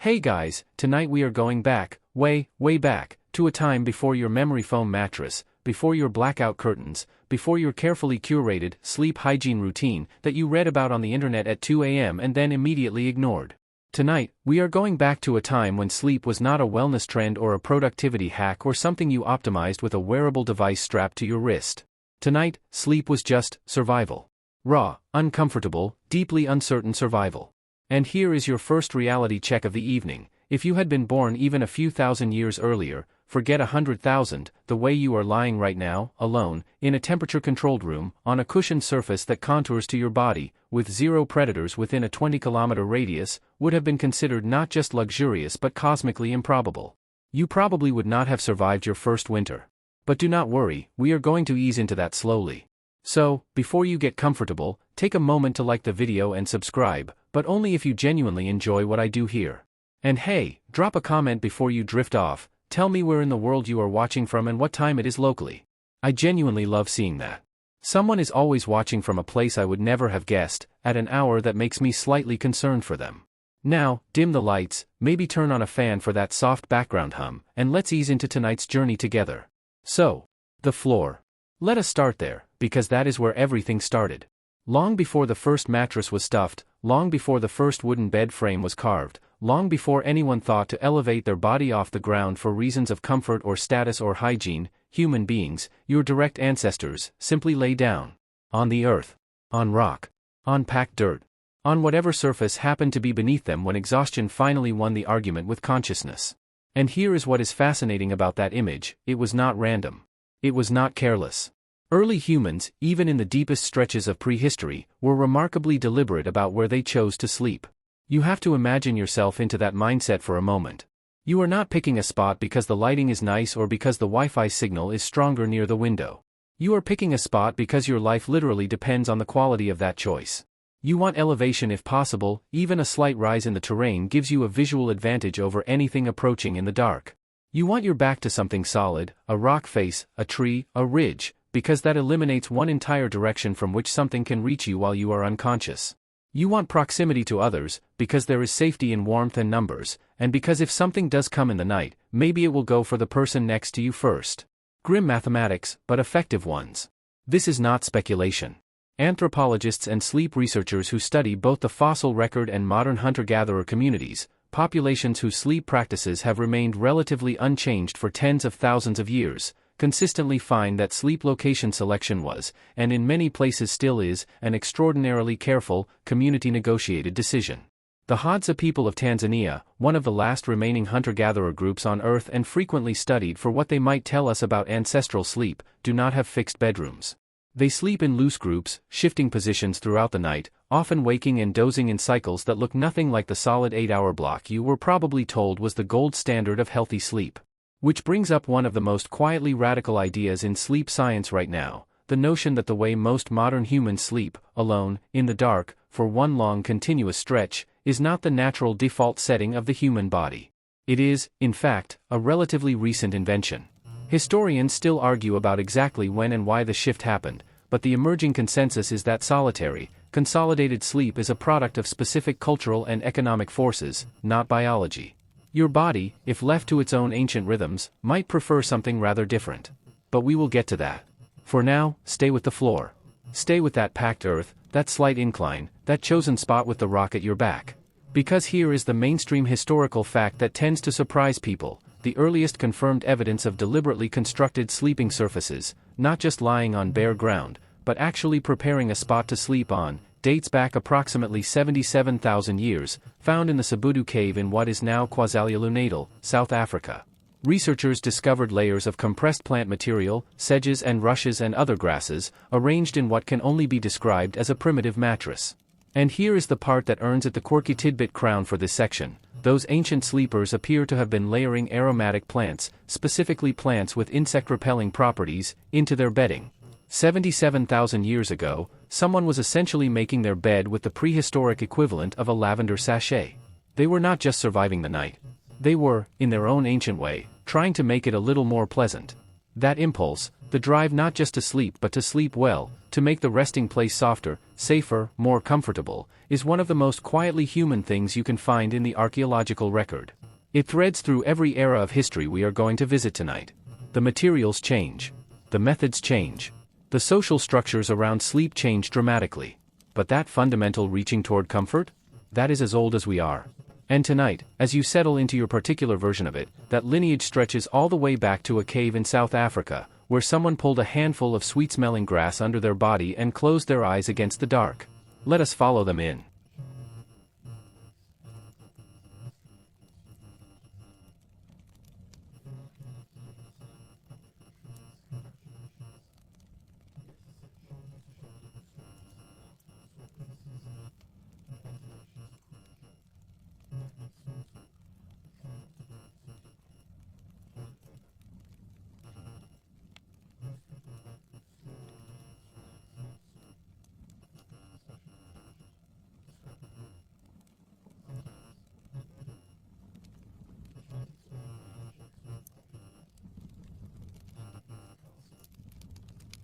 Hey guys, tonight we are going back, way back, to a time before your memory foam mattress, before your blackout curtains, before your carefully curated sleep hygiene routine that you read about on the internet at 2 a.m. and then immediately ignored. Tonight, we are going back to a time when sleep was not a wellness trend or a productivity hack or something you optimized with a wearable device strapped to your wrist. Tonight, sleep was just survival. Raw, uncomfortable, deeply uncertain survival. And here is your first reality check of the evening. If you had been born even a few thousand years earlier, forget 100,000, the way you are lying right now, alone, in a temperature-controlled room, on a cushioned surface that contours to your body, with zero predators within a 20-kilometer radius, would have been considered not just luxurious but cosmically improbable. You probably would not have survived your first winter. But do not worry, we are going to ease into that slowly. So, before you get comfortable, take a moment to like the video and subscribe, but only if you genuinely enjoy what I do here. And hey, drop a comment before you drift off, tell me where in the world you are watching from and what time it is locally. I genuinely love seeing that. Someone is always watching from a place I would never have guessed, at an hour that makes me slightly concerned for them. Now, dim the lights, maybe turn on a fan for that soft background hum, and let's ease into tonight's journey together. So, the floor. Let us start there, because that is where everything started. Long before the first mattress was stuffed, long before the first wooden bed frame was carved, long before anyone thought to elevate their body off the ground for reasons of comfort or status or hygiene, human beings, your direct ancestors, simply lay down. On the earth. On rock. On packed dirt. On whatever surface happened to be beneath them when exhaustion finally won the argument with consciousness. And here is what is fascinating about that image: it was not random. It was not careless. Early humans, even in the deepest stretches of prehistory, were remarkably deliberate about where they chose to sleep. You have to imagine yourself into that mindset for a moment. You are not picking a spot because the lighting is nice or because the Wi-Fi signal is stronger near the window. You are picking a spot because your life literally depends on the quality of that choice. You want elevation if possible, even a slight rise in the terrain gives you a visual advantage over anything approaching in the dark. You want your back to something solid, a rock face, a tree, a ridge, because that eliminates one entire direction from which something can reach you while you are unconscious. You want proximity to others, because there is safety in warmth and numbers, and because if something does come in the night, maybe it will go for the person next to you first. Grim mathematics, but effective ones. This is not speculation. Anthropologists and sleep researchers who study both the fossil record and modern hunter-gatherer communities, populations whose sleep practices have remained relatively unchanged for tens of thousands of years, consistently find that sleep location selection was, and in many places still is, an extraordinarily careful, community-negotiated decision. The Hadza people of Tanzania, one of the last remaining hunter-gatherer groups on Earth and frequently studied for what they might tell us about ancestral sleep, do not have fixed bedrooms. They sleep in loose groups, shifting positions throughout the night, often waking and dozing in cycles that look nothing like the solid 8-hour block you were probably told was the gold standard of healthy sleep. Which brings up one of the most quietly radical ideas in sleep science right now, the notion that the way most modern humans sleep, alone, in the dark, for one long continuous stretch, is not the natural default setting of the human body. It is, in fact, a relatively recent invention. Historians still argue about exactly when and why the shift happened, but the emerging consensus is that solitary, consolidated sleep is a product of specific cultural and economic forces, not biology. Your body, if left to its own ancient rhythms, might prefer something rather different. But we will get to that. For now, stay with the floor. Stay with that packed earth, that slight incline, that chosen spot with the rock at your back. Because here is the mainstream historical fact that tends to surprise people: the earliest confirmed evidence of deliberately constructed sleeping surfaces, not just lying on bare ground, but actually preparing a spot to sleep on, dates back approximately 77,000 years, found in the Sabudu cave in what is now KwaZulu-Natal, South Africa. Researchers discovered layers of compressed plant material, sedges and rushes and other grasses, arranged in what can only be described as a primitive mattress. And here is the part that earns it the quirky tidbit crown for this section: those ancient sleepers appear to have been layering aromatic plants, specifically plants with insect-repelling properties, into their bedding. 77,000 years ago, someone was essentially making their bed with the prehistoric equivalent of a lavender sachet. They were not just surviving the night. They were, in their own ancient way, trying to make it a little more pleasant. That impulse, The drive not just to sleep but to sleep well, to make the resting place softer, safer, more comfortable, is one of the most quietly human things you can find in the archaeological record. It threads through every era of history we are going to visit tonight. The materials change. The methods change. The social structures around sleep change dramatically. But that fundamental reaching toward comfort? That is as old as we are. And tonight, as you settle into your particular version of it, that lineage stretches all the way back to a cave in South Africa, where someone pulled a handful of sweet-smelling grass under their body and closed their eyes against the dark. Let us follow them in.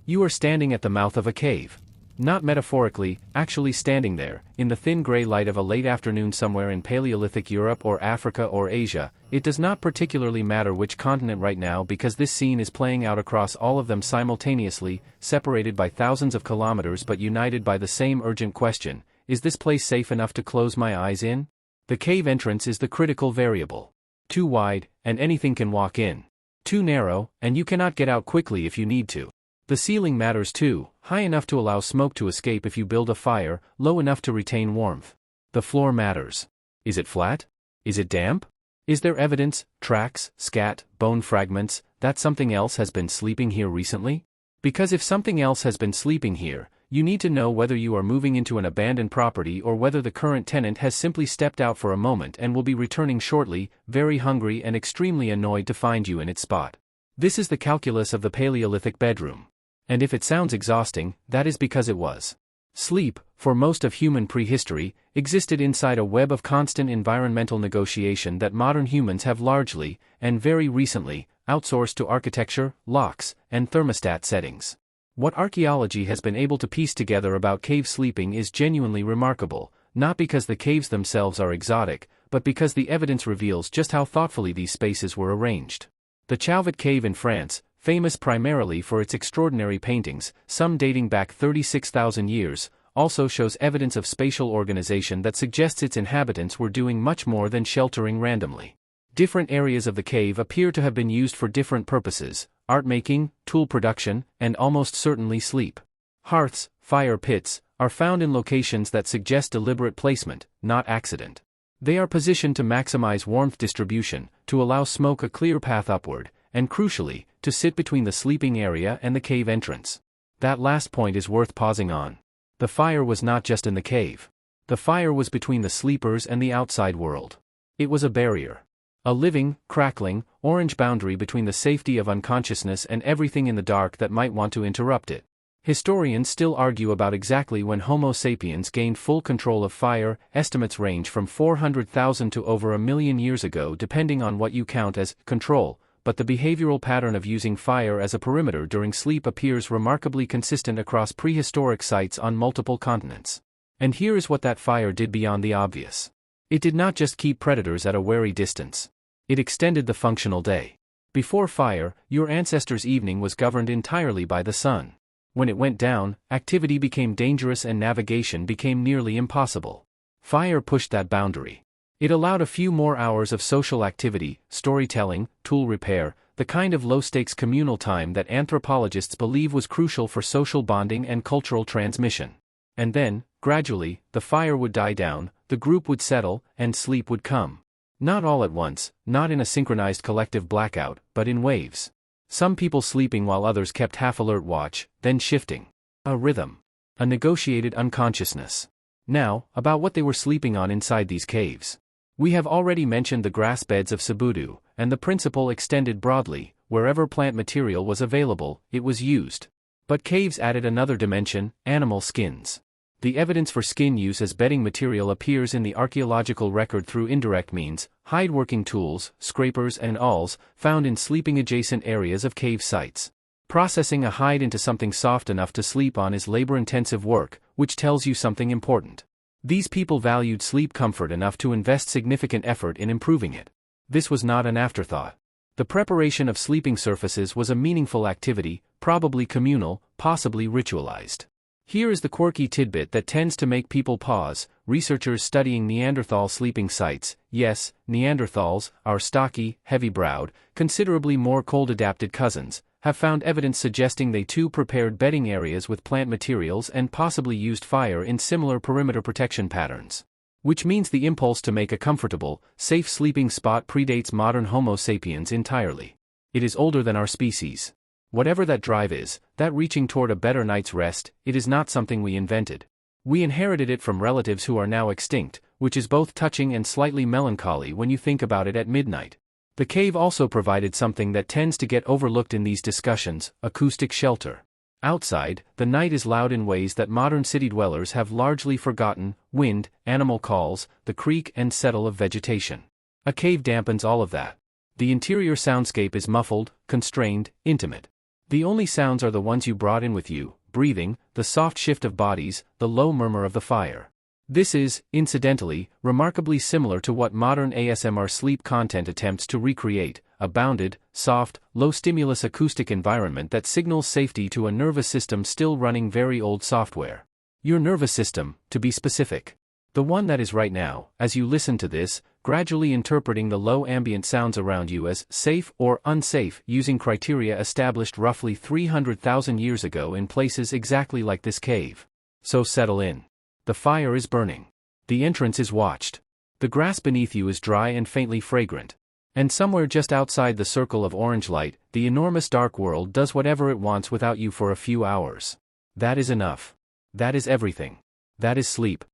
You are standing at the mouth of a cave. Not metaphorically, actually standing there, in the thin gray light of a late afternoon somewhere in Paleolithic Europe or Africa or Asia. It does not particularly matter which continent right now because this scene is playing out across all of them simultaneously, separated by thousands of kilometers but united by the same urgent question: is this place safe enough to close my eyes in? The cave entrance is the critical variable. Too wide, and anything can walk in. Too narrow, and you cannot get out quickly if you need to. The ceiling matters too, high enough to allow smoke to escape if you build a fire, low enough to retain warmth. The floor matters. Is it flat? Is it damp? Is there evidence, tracks, scat, bone fragments, that something else has been sleeping here recently? Because if something else has been sleeping here, you need to know whether you are moving into an abandoned property or whether the current tenant has simply stepped out for a moment and will be returning shortly, very hungry and extremely annoyed to find you in its spot. This is the calculus of the Paleolithic bedroom. And if it sounds exhausting, that is because it was. Sleep, for most of human prehistory, existed inside a web of constant environmental negotiation that modern humans have largely, and very recently, outsourced to architecture, locks, and thermostat settings. What archaeology has been able to piece together about cave sleeping is genuinely remarkable, not because the caves themselves are exotic, but because the evidence reveals just how thoughtfully these spaces were arranged. The Chauvet Cave in France, famous primarily for its extraordinary paintings, some dating back 36,000 years, also shows evidence of spatial organization that suggests its inhabitants were doing much more than sheltering randomly. Different areas of the cave appear to have been used for different purposes: art making, tool production, and almost certainly sleep. Hearths, fire pits, are found in locations that suggest deliberate placement, not accident. They are positioned to maximize warmth distribution, to allow smoke a clear path upward, and crucially, to sit between the sleeping area and the cave entrance. That last point is worth pausing on. The fire was not just in the cave. The fire was between the sleepers and the outside world. It was a barrier. A living, crackling, orange boundary between the safety of unconsciousness and everything in the dark that might want to interrupt it. Historians still argue about exactly when Homo sapiens gained full control of fire. Estimates range from 400,000 to over 1 million years ago depending on what you count as control, but the behavioral pattern of using fire as a perimeter during sleep appears remarkably consistent across prehistoric sites on multiple continents. And here is what that fire did beyond the obvious. It did not just keep predators at a wary distance. It extended the functional day. Before fire, your ancestors' evening was governed entirely by the sun. When it went down, activity became dangerous and navigation became nearly impossible. Fire pushed that boundary. It allowed a few more hours of social activity, storytelling, tool repair, the kind of low-stakes communal time that anthropologists believe was crucial for social bonding and cultural transmission. And then, gradually, the fire would die down, the group would settle, and sleep would come. Not all at once, not in a synchronized collective blackout, but in waves. Some people sleeping while others kept half-alert watch, then shifting. A rhythm. A negotiated unconsciousness. Now, about what they were sleeping on inside these caves. We have already mentioned the grass beds of Cebudu, and the principle extended broadly: wherever plant material was available, it was used. But caves added another dimension: animal skins. The evidence for skin use as bedding material appears in the archaeological record through indirect means: hide working tools, scrapers and awls, found in sleeping adjacent areas of cave sites. Processing a hide into something soft enough to sleep on is labor-intensive work, which tells you something important. These people valued sleep comfort enough to invest significant effort in improving it. This was not an afterthought. The preparation of sleeping surfaces was a meaningful activity, probably communal, possibly ritualized. Here is the quirky tidbit that tends to make people pause. Researchers studying Neanderthal sleeping sites, yes, Neanderthals, our stocky, heavy-browed, considerably more cold-adapted cousins, have found evidence suggesting they too prepared bedding areas with plant materials and possibly used fire in similar perimeter protection patterns. Which means the impulse to make a comfortable, safe sleeping spot predates modern Homo sapiens entirely. It is older than our species. Whatever that drive is, that reaching toward a better night's rest, it is not something we invented. We inherited it from relatives who are now extinct, which is both touching and slightly melancholy when you think about it at midnight. The cave also provided something that tends to get overlooked in these discussions: acoustic shelter. Outside, the night is loud in ways that modern city dwellers have largely forgotten: wind, animal calls, the creak and settle of vegetation. A cave dampens all of that. The interior soundscape is muffled, constrained, intimate. The only sounds are the ones you brought in with you: breathing, the soft shift of bodies, the low murmur of the fire. This is, incidentally, remarkably similar to what modern ASMR sleep content attempts to recreate: a bounded, soft, low-stimulus acoustic environment that signals safety to a nervous system still running very old software. Your nervous system, to be specific. The one that is right now, as you listen to this, gradually interpreting the low ambient sounds around you as safe or unsafe using criteria established roughly 300,000 years ago in places exactly like this cave. So settle in. The fire is burning. The entrance is watched. The grass beneath you is dry and faintly fragrant. And somewhere just outside the circle of orange light, the enormous dark world does whatever it wants without you for a few hours. That is enough. That is everything. That is sleep.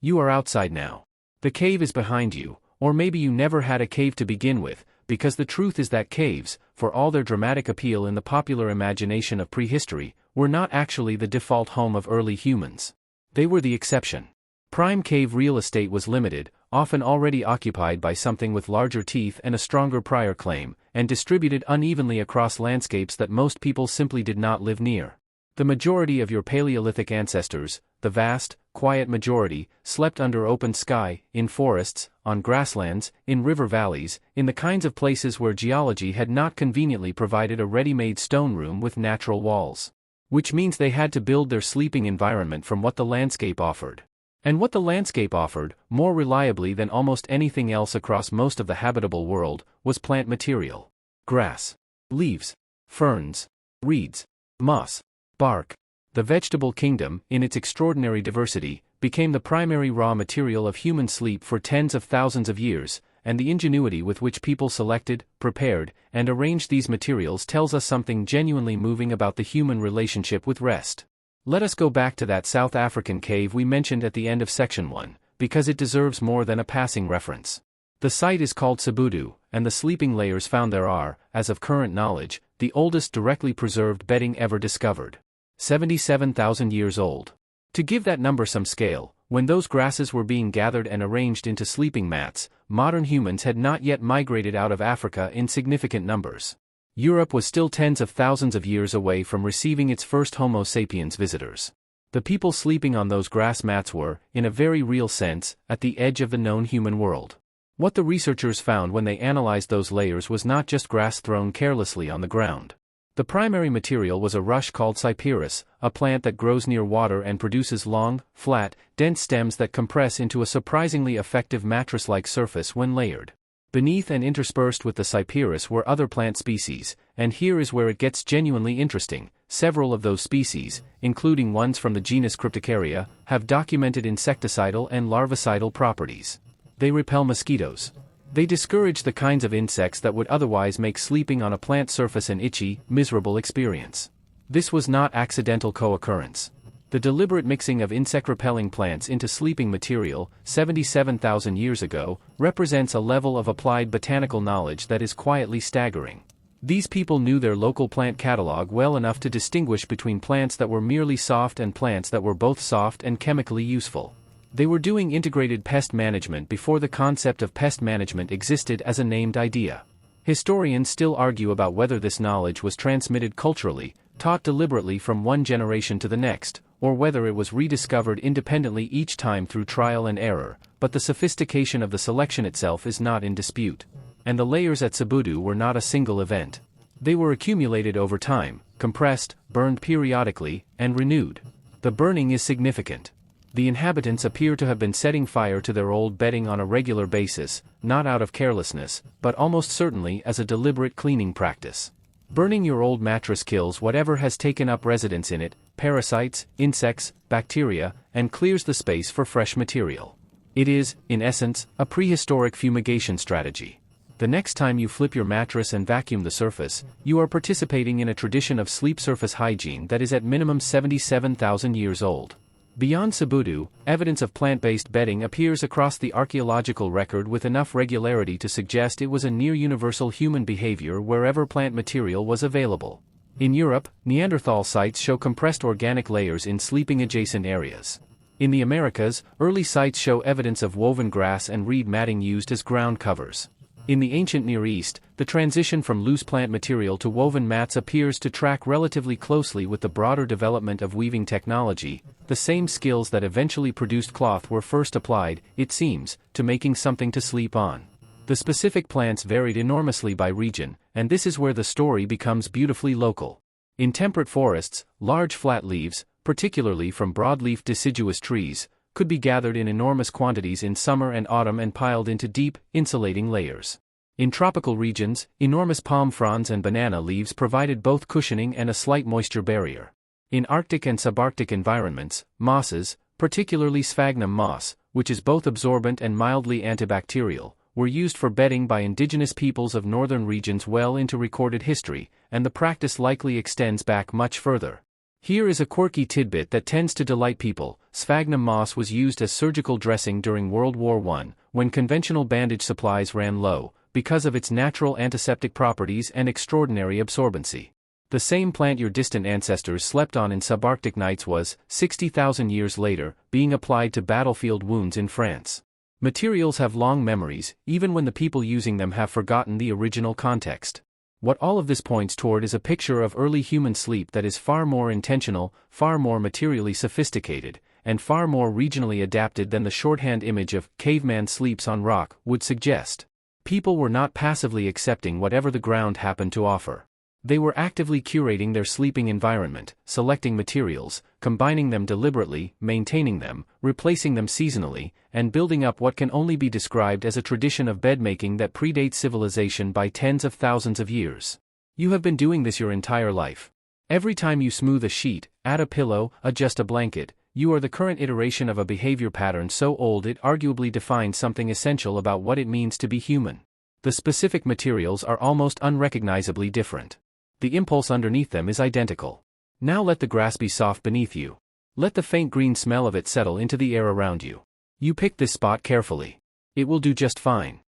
You are outside now. The cave is behind you, or maybe you never had a cave to begin with, because the truth is that caves, for all their dramatic appeal in the popular imagination of prehistory, were not actually the default home of early humans. They were the exception. Prime cave real estate was limited, often already occupied by something with larger teeth and a stronger prior claim, and distributed unevenly across landscapes that most people simply did not live near. The majority of your Paleolithic ancestors, the vast, quiet majority, slept under open sky, in forests, on grasslands, in river valleys, in the kinds of places where geology had not conveniently provided a ready-made stone room with natural walls. Which means they had to build their sleeping environment from what the landscape offered. And what the landscape offered, more reliably than almost anything else across most of the habitable world, was plant material. Grass, leaves, ferns, reeds, moss, bark. The vegetable kingdom, in its extraordinary diversity, became the primary raw material of human sleep for tens of thousands of years, and the ingenuity with which people selected, prepared, and arranged these materials tells us something genuinely moving about the human relationship with rest. Let us go back to that South African cave we mentioned at the end of section 1, because it deserves more than a passing reference. The site is called Sabudu, and the sleeping layers found there are, as of current knowledge, the oldest directly preserved bedding ever discovered. 77,000 years old. To give that number some scale, when those grasses were being gathered and arranged into sleeping mats, modern humans had not yet migrated out of Africa in significant numbers. Europe was still tens of thousands of years away from receiving its first Homo sapiens visitors. The people sleeping on those grass mats were, in a very real sense, at the edge of the known human world. What the researchers found when they analyzed those layers was not just grass thrown carelessly on the ground. The primary material was a rush called cyperus, a plant that grows near water and produces long, flat, dense stems that compress into a surprisingly effective mattress-like surface when layered. Beneath and interspersed with the cyperus were other plant species, and here is where it gets genuinely interesting. Several of those species, including ones from the genus Cryptocarya, have documented insecticidal and larvicidal properties. They repel mosquitoes. They discourage the kinds of insects that would otherwise make sleeping on a plant surface an itchy, miserable experience. This was not accidental co-occurrence. The deliberate mixing of insect-repelling plants into sleeping material, 77,000 years ago, represents a level of applied botanical knowledge that is quietly staggering. These people knew their local plant catalog well enough to distinguish between plants that were merely soft and plants that were both soft and chemically useful. They were doing integrated pest management before the concept of pest management existed as a named idea. Historians still argue about whether this knowledge was transmitted culturally, taught deliberately from one generation to the next, or whether it was rediscovered independently each time through trial and error, but the sophistication of the selection itself is not in dispute. And the layers at Cebudu were not a single event. They were accumulated over time, compressed, burned periodically, and renewed. The burning is significant. The inhabitants appear to have been setting fire to their old bedding on a regular basis, not out of carelessness, but almost certainly as a deliberate cleaning practice. Burning your old mattress kills whatever has taken up residence in it, parasites, insects, bacteria, and clears the space for fresh material. It is, in essence, a prehistoric fumigation strategy. The next time you flip your mattress and vacuum the surface, you are participating in a tradition of sleep surface hygiene that is at minimum 77,000 years old. Beyond Cebudu, evidence of plant-based bedding appears across the archaeological record with enough regularity to suggest it was a near-universal human behavior wherever plant material was available. In Europe, Neanderthal sites show compressed organic layers in sleeping adjacent areas. In the Americas, early sites show evidence of woven grass and reed matting used as ground covers. In the ancient Near East, the transition from loose plant material to woven mats appears to track relatively closely with the broader development of weaving technology. The same skills that eventually produced cloth were first applied, it seems, to making something to sleep on. The specific plants varied enormously by region, and this is where the story becomes beautifully local. In temperate forests, large flat leaves, particularly from broadleaf deciduous trees, could be gathered in enormous quantities in summer and autumn and piled into deep, insulating layers. In tropical regions, enormous palm fronds and banana leaves provided both cushioning and a slight moisture barrier. In Arctic and subarctic environments, mosses, particularly sphagnum moss, which is both absorbent and mildly antibacterial, were used for bedding by indigenous peoples of northern regions well into recorded history, and the practice likely extends back much further. Here is a quirky tidbit that tends to delight people. Sphagnum moss was used as surgical dressing during World War I, when conventional bandage supplies ran low, because of its natural antiseptic properties and extraordinary absorbency. The same plant your distant ancestors slept on in subarctic nights was, 60,000 years later, being applied to battlefield wounds in France. Materials have long memories, even when the people using them have forgotten the original context. What all of this points toward is a picture of early human sleep that is far more intentional, far more materially sophisticated, and far more regionally adapted than the shorthand image of caveman sleeps on rock would suggest. People were not passively accepting whatever the ground happened to offer. They were actively curating their sleeping environment, selecting materials, combining them deliberately, maintaining them, replacing them seasonally, and building up what can only be described as a tradition of bedmaking that predates civilization by tens of thousands of years. You have been doing this your entire life. Every time you smooth a sheet, add a pillow, adjust a blanket, you are the current iteration of a behavior pattern so old it arguably defines something essential about what it means to be human. The specific materials are almost unrecognizably different. The impulse underneath them is identical. Now let the grass be soft beneath you. Let the faint green smell of it settle into the air around you. You picked this spot carefully. It will do just fine.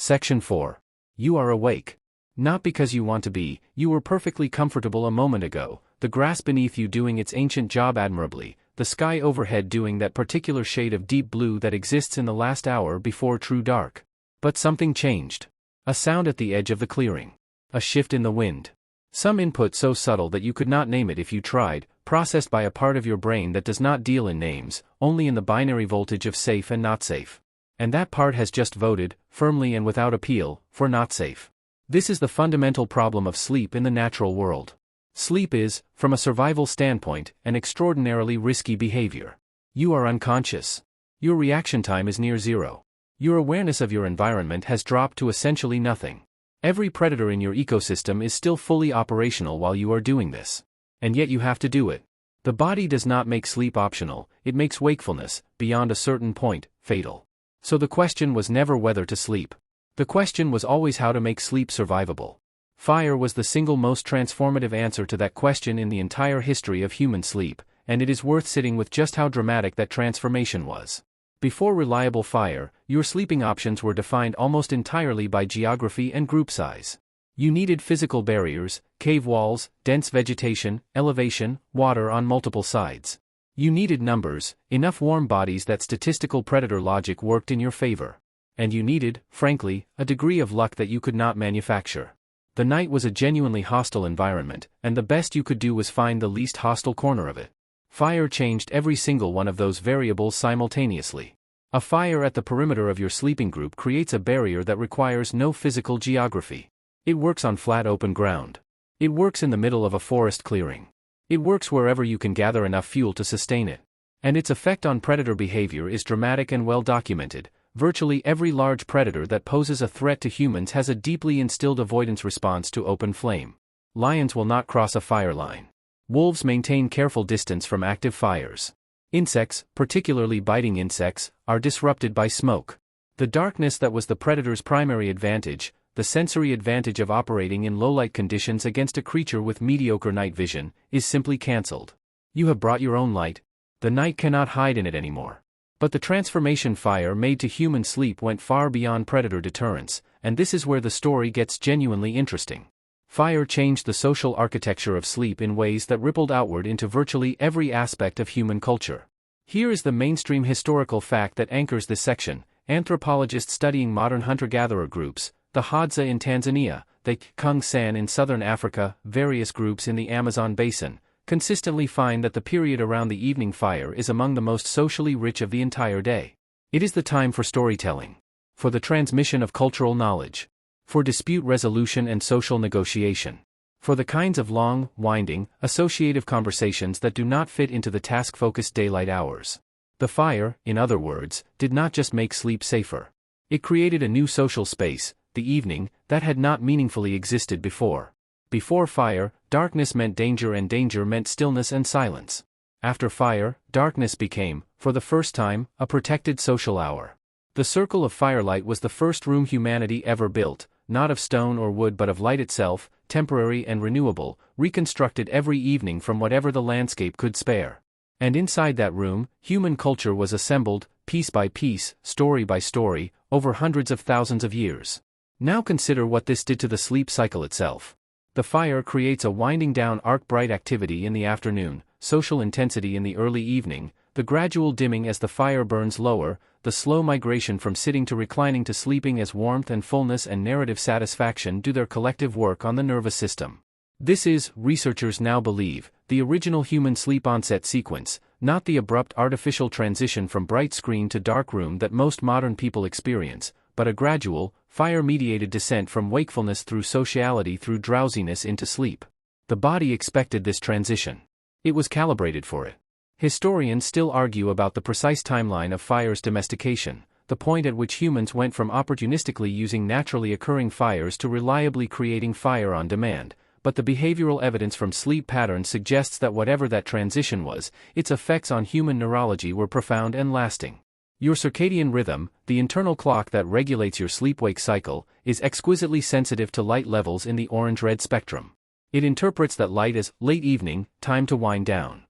Section 4. You are awake. Not because you want to be, you were perfectly comfortable a moment ago, the grass beneath you doing its ancient job admirably, the sky overhead doing that particular shade of deep blue that exists in the last hour before true dark. But something changed. A sound at the edge of the clearing. A shift in the wind. Some input so subtle that you could not name it if you tried, processed by a part of your brain that does not deal in names, only in the binary voltage of safe and not safe. And that part has just voted, firmly and without appeal, for not safe. This is the fundamental problem of sleep in the natural world. Sleep is, from a survival standpoint, an extraordinarily risky behavior. You are unconscious. Your reaction time is near zero. Your awareness of your environment has dropped to essentially nothing. Every predator in your ecosystem is still fully operational while you are doing this. And yet you have to do it. The body does not make sleep optional, it makes wakefulness, beyond a certain point, fatal. So the question was never whether to sleep. The question was always how to make sleep survivable. Fire was the single most transformative answer to that question in the entire history of human sleep, and it is worth sitting with just how dramatic that transformation was. Before reliable fire, your sleeping options were defined almost entirely by geography and group size. You needed physical barriers, cave walls, dense vegetation, elevation, water on multiple sides. You needed numbers, enough warm bodies that statistical predator logic worked in your favor. And you needed, frankly, a degree of luck that you could not manufacture. The night was a genuinely hostile environment, and the best you could do was find the least hostile corner of it. Fire changed every single one of those variables simultaneously. A fire at the perimeter of your sleeping group creates a barrier that requires no physical geography. It works on flat open ground. It works in the middle of a forest clearing. It works wherever you can gather enough fuel to sustain it. And its effect on predator behavior is dramatic and well documented. Virtually every large predator that poses a threat to humans has a deeply instilled avoidance response to open flame. Lions will not cross a fire line. Wolves maintain careful distance from active fires. Insects, particularly biting insects, are disrupted by smoke. The darkness that was the predator's primary advantage, the sensory advantage of operating in low-light conditions against a creature with mediocre night vision, is simply cancelled. You have brought your own light. The night cannot hide in it anymore. But the transformation fire made to human sleep went far beyond predator deterrence, and this is where the story gets genuinely interesting. Fire changed the social architecture of sleep in ways that rippled outward into virtually every aspect of human culture. Here is the mainstream historical fact that anchors this section. Anthropologists studying modern hunter-gatherer groups, the Hadza in Tanzania, the Kung San in southern Africa, various groups in the Amazon basin, consistently find that the period around the evening fire is among the most socially rich of the entire day. It is the time for storytelling, for the transmission of cultural knowledge, for dispute resolution and social negotiation, for the kinds of long, winding, associative conversations that do not fit into the task-focused daylight hours. The fire, in other words, did not just make sleep safer. It created a new social space, the evening, that had not meaningfully existed before. Before fire, darkness meant danger and danger meant stillness and silence. After fire, darkness became, for the first time, a protected social hour. The circle of firelight was the first room humanity ever built, not of stone or wood but of light itself, temporary and renewable, reconstructed every evening from whatever the landscape could spare. And inside that room, human culture was assembled, piece by piece, story by story, over hundreds of thousands of years. Now consider what this did to the sleep cycle itself. The fire creates a winding down arc, bright activity in the afternoon, social intensity in the early evening, the gradual dimming as the fire burns lower, the slow migration from sitting to reclining to sleeping as warmth and fullness and narrative satisfaction do their collective work on the nervous system. This is, researchers now believe, the original human sleep onset sequence, not the abrupt artificial transition from bright screen to dark room that most modern people experience, but a gradual, fire-mediated descent from wakefulness through sociality through drowsiness into sleep. The body expected this transition. It was calibrated for it. Historians still argue about the precise timeline of fire's domestication, the point at which humans went from opportunistically using naturally occurring fires to reliably creating fire on demand, but the behavioral evidence from sleep patterns suggests that whatever that transition was, its effects on human neurology were profound and lasting. Your circadian rhythm, the internal clock that regulates your sleep-wake cycle, is exquisitely sensitive to light levels in the orange-red spectrum. It interprets that light as late evening, time to wind down.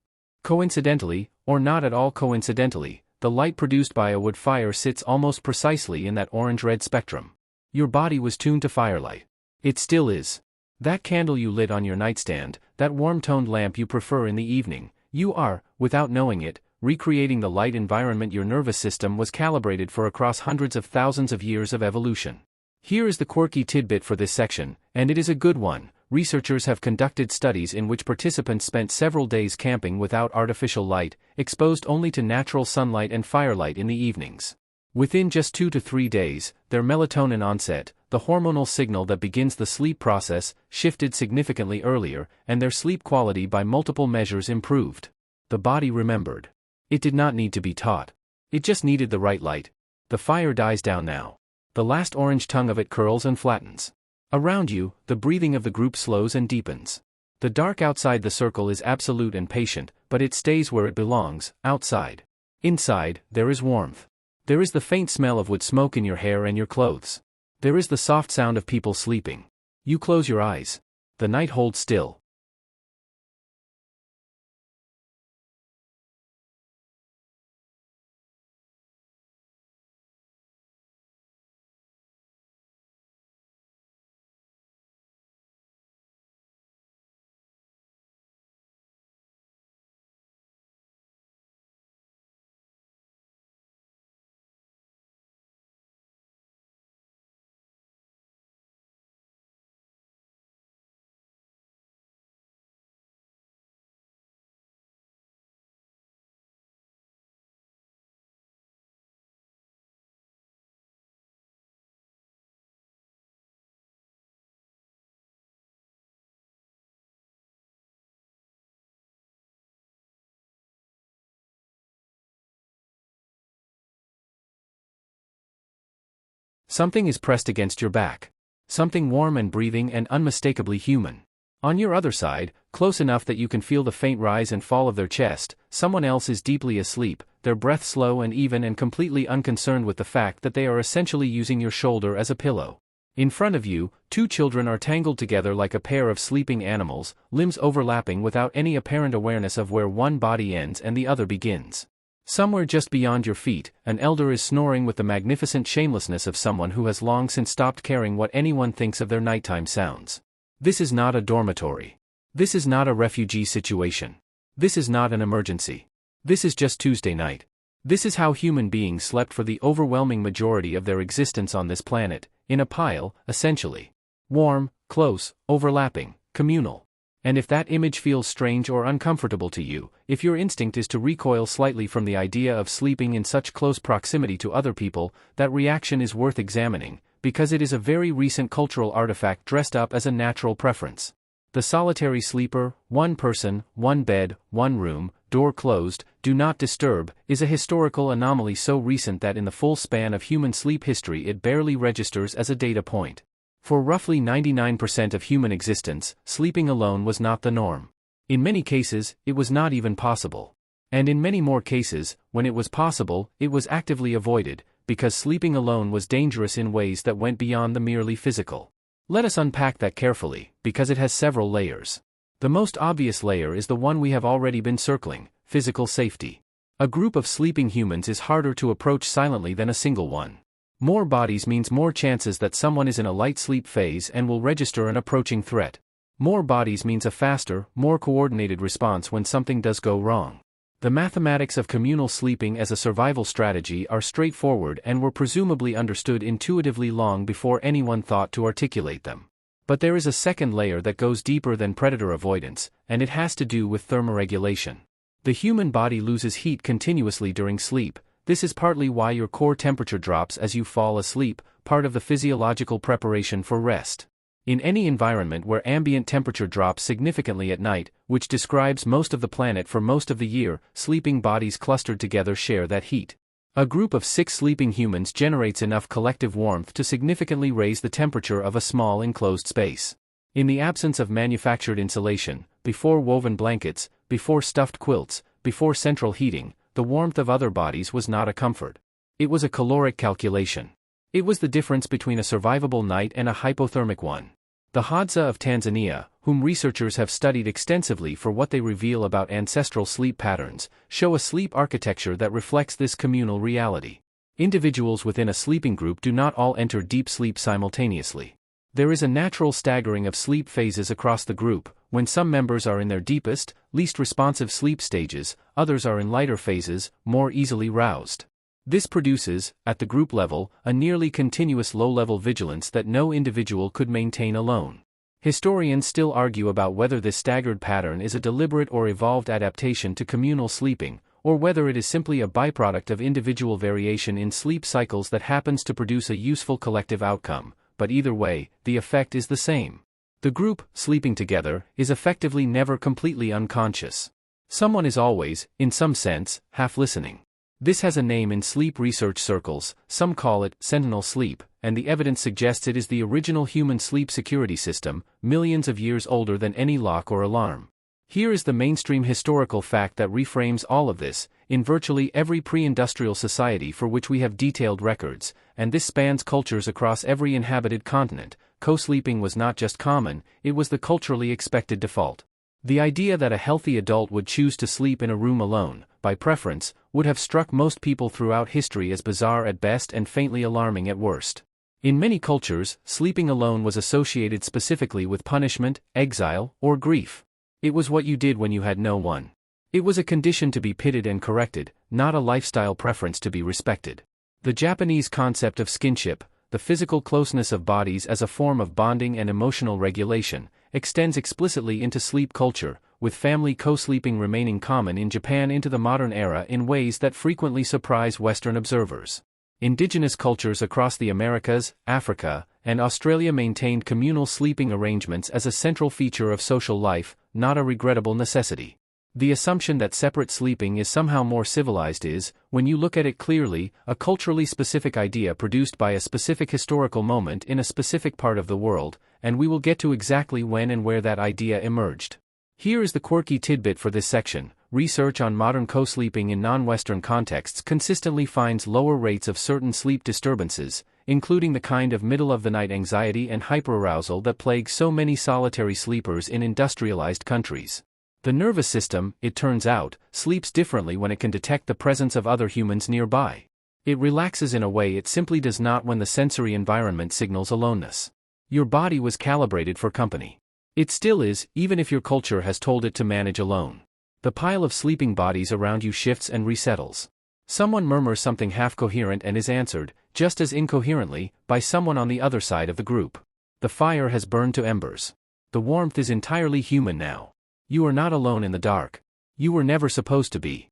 Coincidentally, or not at all coincidentally, the light produced by a wood fire sits almost precisely in that orange-red spectrum. Your body was tuned to firelight. It still is. That candle you lit on your nightstand, that warm-toned lamp you prefer in the evening, you are, without knowing it, recreating the light environment your nervous system was calibrated for across hundreds of thousands of years of evolution. Here is the quirky tidbit for this section, and it is a good one. Researchers have conducted studies in which participants spent several days camping without artificial light, exposed only to natural sunlight and firelight in the evenings. Within just 2 to 3 days, their melatonin onset, the hormonal signal that begins the sleep process, shifted significantly earlier, and their sleep quality by multiple measures improved. The body remembered. It did not need to be taught. It just needed the right light. The fire dies down now. The last orange tongue of it curls and flattens. Around you, the breathing of the group slows and deepens. The dark outside the circle is absolute and patient, but it stays where it belongs, outside. Inside, there is warmth. There is the faint smell of wood smoke in your hair and your clothes. There is the soft sound of people sleeping. You close your eyes. The night holds still. Something is pressed against your back. Something warm and breathing and unmistakably human. On your other side, close enough that you can feel the faint rise and fall of their chest, someone else is deeply asleep, their breath slow and even and completely unconcerned with the fact that they are essentially using your shoulder as a pillow. In front of you, 2 children are tangled together like a pair of sleeping animals, limbs overlapping without any apparent awareness of where one body ends and the other begins. Somewhere just beyond your feet, an elder is snoring with the magnificent shamelessness of someone who has long since stopped caring what anyone thinks of their nighttime sounds. This is not a dormitory. This is not a refugee situation. This is not an emergency. This is just Tuesday night. This is how human beings slept for the overwhelming majority of their existence on this planet, in a pile, essentially. Warm, close, overlapping, communal. And if that image feels strange or uncomfortable to you, if your instinct is to recoil slightly from the idea of sleeping in such close proximity to other people, that reaction is worth examining, because it is a very recent cultural artifact dressed up as a natural preference. The solitary sleeper, one person, one bed, one room, door closed, do not disturb, is a historical anomaly so recent that in the full span of human sleep history it barely registers as a data point. For roughly 99% of human existence, sleeping alone was not the norm. In many cases, it was not even possible. And in many more cases, when it was possible, it was actively avoided, because sleeping alone was dangerous in ways that went beyond the merely physical. Let us unpack that carefully, because it has several layers. The most obvious layer is the one we have already been circling: physical safety. A group of sleeping humans is harder to approach silently than a single one. More bodies means more chances that someone is in a light sleep phase and will register an approaching threat. More bodies means a faster, more coordinated response when something does go wrong. The mathematics of communal sleeping as a survival strategy are straightforward and were presumably understood intuitively long before anyone thought to articulate them. But there is a second layer that goes deeper than predator avoidance, and it has to do with thermoregulation. The human body loses heat continuously during sleep. This is partly why your core temperature drops as you fall asleep, part of the physiological preparation for rest. In any environment where ambient temperature drops significantly at night, which describes most of the planet for most of the year, sleeping bodies clustered together share that heat. A group of 6 sleeping humans generates enough collective warmth to significantly raise the temperature of a small enclosed space. In the absence of manufactured insulation, before woven blankets, before stuffed quilts, before central heating, the warmth of other bodies was not a comfort. It was a caloric calculation. It was the difference between a survivable night and a hypothermic one. The Hadza of Tanzania, whom researchers have studied extensively for what they reveal about ancestral sleep patterns, show a sleep architecture that reflects this communal reality. Individuals within a sleeping group do not all enter deep sleep simultaneously. There is a natural staggering of sleep phases across the group, when some members are in their deepest, least responsive sleep stages, others are in lighter phases, more easily roused. This produces, at the group level, a nearly continuous low-level vigilance that no individual could maintain alone. Historians still argue about whether this staggered pattern is a deliberate or evolved adaptation to communal sleeping, or whether it is simply a byproduct of individual variation in sleep cycles that happens to produce a useful collective outcome, but either way, the effect is the same. The group, sleeping together, is effectively never completely unconscious. Someone is always, in some sense, half listening. This has a name in sleep research circles, some call it sentinel sleep, and the evidence suggests it is the original human sleep security system, millions of years older than any lock or alarm. Here is the mainstream historical fact that reframes all of this. In virtually every pre-industrial society for which we have detailed records, and this spans cultures across every inhabited continent, co-sleeping was not just common, it was the culturally expected default. The idea that a healthy adult would choose to sleep in a room alone, by preference, would have struck most people throughout history as bizarre at best and faintly alarming at worst. In many cultures, sleeping alone was associated specifically with punishment, exile, or grief. It was what you did when you had no one. It was a condition to be pitied and corrected, not a lifestyle preference to be respected. The Japanese concept of skinship, the physical closeness of bodies as a form of bonding and emotional regulation, extends explicitly into sleep culture, with family co-sleeping remaining common in Japan into the modern era in ways that frequently surprise Western observers. Indigenous cultures across the Americas, Africa, and Australia maintained communal sleeping arrangements as a central feature of social life, not a regrettable necessity. The assumption that separate sleeping is somehow more civilized is, when you look at it clearly, a culturally specific idea produced by a specific historical moment in a specific part of the world, and we will get to exactly when and where that idea emerged. Here is the quirky tidbit for this section. Research on modern co-sleeping in non-Western contexts consistently finds lower rates of certain sleep disturbances, including the kind of middle-of-the-night anxiety and hyperarousal that plague so many solitary sleepers in industrialized countries. The nervous system, it turns out, sleeps differently when it can detect the presence of other humans nearby. It relaxes in a way it simply does not when the sensory environment signals aloneness. Your body was calibrated for company. It still is, even if your culture has told it to manage alone. The pile of sleeping bodies around you shifts and resettles. Someone murmurs something half-coherent and is answered, just as incoherently, by someone on the other side of the group. The fire has burned to embers. The warmth is entirely human now. You are not alone in the dark. You were never supposed to be.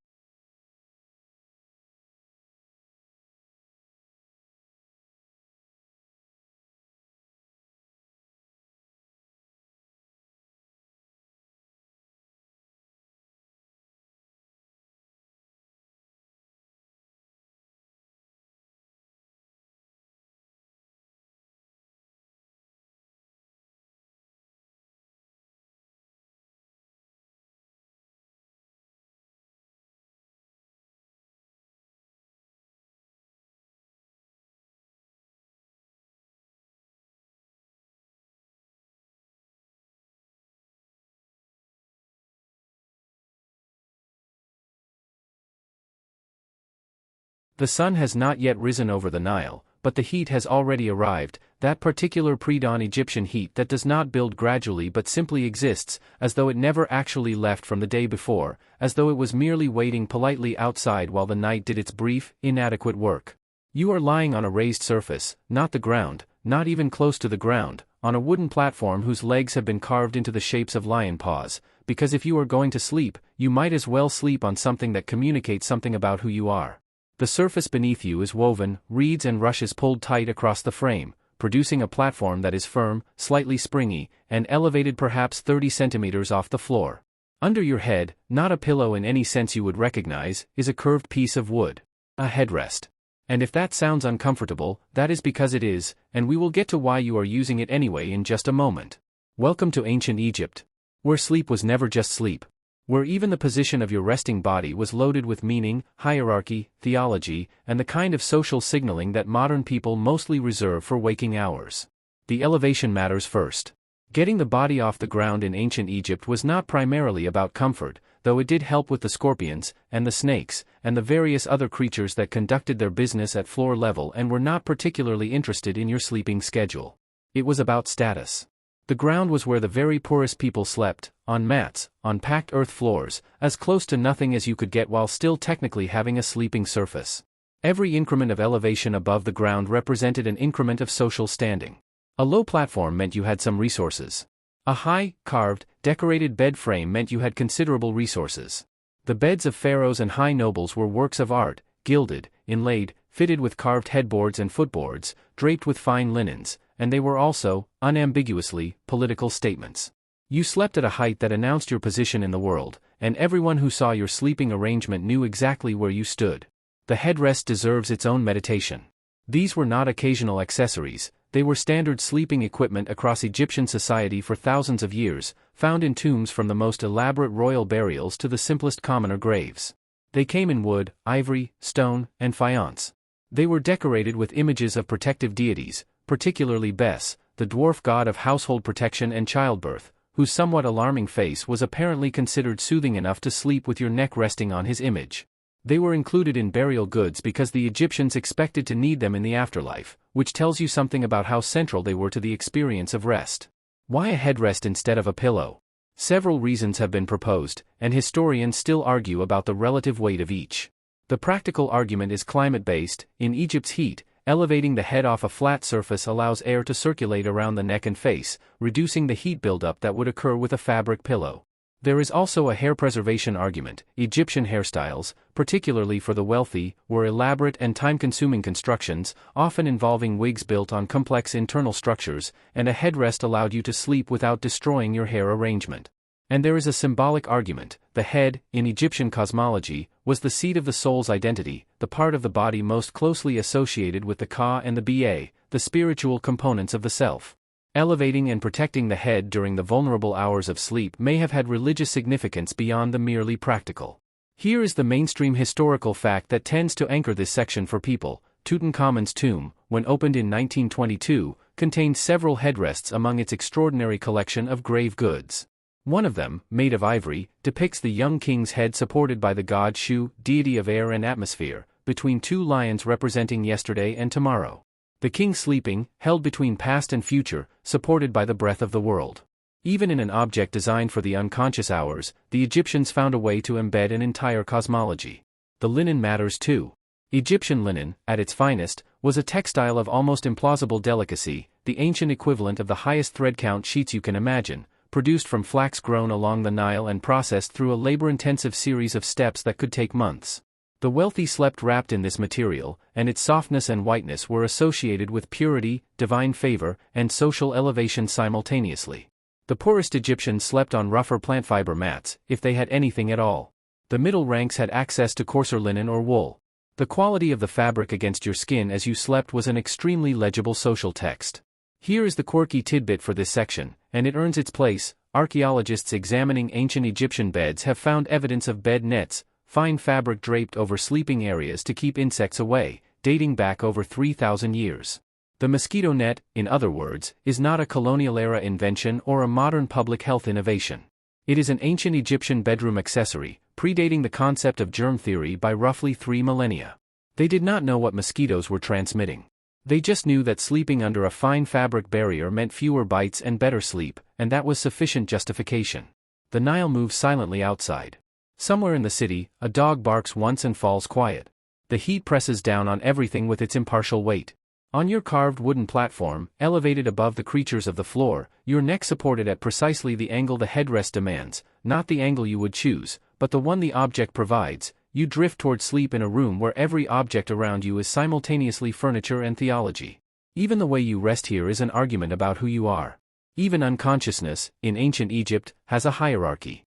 The sun has not yet risen over the Nile, but the heat has already arrived, that particular pre-dawn Egyptian heat that does not build gradually but simply exists, as though it never actually left from the day before, as though it was merely waiting politely outside while the night did its brief, inadequate work. You are lying on a raised surface, not the ground, not even close to the ground, on a wooden platform whose legs have been carved into the shapes of lion paws, because if you are going to sleep, you might as well sleep on something that communicates something about who you are. The surface beneath you is woven, reeds and rushes pulled tight across the frame, producing a platform that is firm, slightly springy, and elevated perhaps 30 centimeters off the floor. Under your head, not a pillow in any sense you would recognize, is a curved piece of wood. A headrest. And if that sounds uncomfortable, that is because it is, and we will get to why you are using it anyway in just a moment. Welcome to ancient Egypt. Where sleep was never just sleep. Where even the position of your resting body was loaded with meaning, hierarchy, theology, and the kind of social signaling that modern people mostly reserve for waking hours. The elevation matters first. Getting the body off the ground in ancient Egypt was not primarily about comfort, though it did help with the scorpions, and the snakes, and the various other creatures that conducted their business at floor level and were not particularly interested in your sleeping schedule. It was about status. The ground was where the very poorest people slept, on mats, on packed earth floors, as close to nothing as you could get while still technically having a sleeping surface. Every increment of elevation above the ground represented an increment of social standing. A low platform meant you had some resources. A high, carved, decorated bed frame meant you had considerable resources. The beds of pharaohs and high nobles were works of art, gilded, inlaid, fitted with carved headboards and footboards, draped with fine linens, and they were also, unambiguously, political statements. You slept at a height that announced your position in the world, and everyone who saw your sleeping arrangement knew exactly where you stood. The headrest deserves its own meditation. These were not occasional accessories, they were standard sleeping equipment across Egyptian society for thousands of years, found in tombs from the most elaborate royal burials to the simplest commoner graves. They came in wood, ivory, stone, and faience. They were decorated with images of protective deities, particularly Bes, the dwarf god of household protection and childbirth, whose somewhat alarming face was apparently considered soothing enough to sleep with your neck resting on his image. They were included in burial goods because the Egyptians expected to need them in the afterlife, which tells you something about how central they were to the experience of rest. Why a headrest instead of a pillow? Several reasons have been proposed, and historians still argue about the relative weight of each. The practical argument is climate-based. In Egypt's heat, elevating the head off a flat surface allows air to circulate around the neck and face, reducing the heat buildup that would occur with a fabric pillow. There is also a hair preservation argument. Egyptian hairstyles, particularly for the wealthy, were elaborate and time-consuming constructions, often involving wigs built on complex internal structures, and a headrest allowed you to sleep without destroying your hair arrangement. And there is a symbolic argument. The head, in Egyptian cosmology, was the seat of the soul's identity, the part of the body most closely associated with the Ka and the Ba, the spiritual components of the self. Elevating and protecting the head during the vulnerable hours of sleep may have had religious significance beyond the merely practical. Here is the mainstream historical fact that tends to anchor this section for people. Tutankhamun's tomb, when opened in 1922, contained several headrests among its extraordinary collection of grave goods. One of them, made of ivory, depicts the young king's head supported by the god Shu, deity of air and atmosphere, between two lions representing yesterday and tomorrow. The king sleeping, held between past and future, supported by the breath of the world. Even in an object designed for the unconscious hours, the Egyptians found a way to embed an entire cosmology. The linen matters too. Egyptian linen, at its finest, was a textile of almost implausible delicacy, the ancient equivalent of the highest thread count sheets you can imagine, produced from flax grown along the Nile and processed through a labor-intensive series of steps that could take months. The wealthy slept wrapped in this material, and its softness and whiteness were associated with purity, divine favor, and social elevation simultaneously. The poorest Egyptians slept on rougher plant fiber mats, if they had anything at all. The middle ranks had access to coarser linen or wool. The quality of the fabric against your skin as you slept was an extremely legible social text. Here is the quirky tidbit for this section, and it earns its place. Archaeologists examining ancient Egyptian beds have found evidence of bed nets, fine fabric draped over sleeping areas to keep insects away, dating back over 3,000 years. The mosquito net, in other words, is not a colonial-era invention or a modern public health innovation. It is an ancient Egyptian bedroom accessory, predating the concept of germ theory by roughly 3 millennia. They did not know what mosquitoes were transmitting. They just knew that sleeping under a fine fabric barrier meant fewer bites and better sleep, and that was sufficient justification. The Nile moves silently outside. Somewhere in the city, a dog barks once and falls quiet. The heat presses down on everything with its impartial weight. On your carved wooden platform, elevated above the creatures of the floor, your neck supported at precisely the angle the headrest demands, not the angle you would choose, but the one the object provides, you drift toward sleep in a room where every object around you is simultaneously furniture and theology. Even the way you rest here is an argument about who you are. Even unconsciousness, in ancient Egypt, has a hierarchy.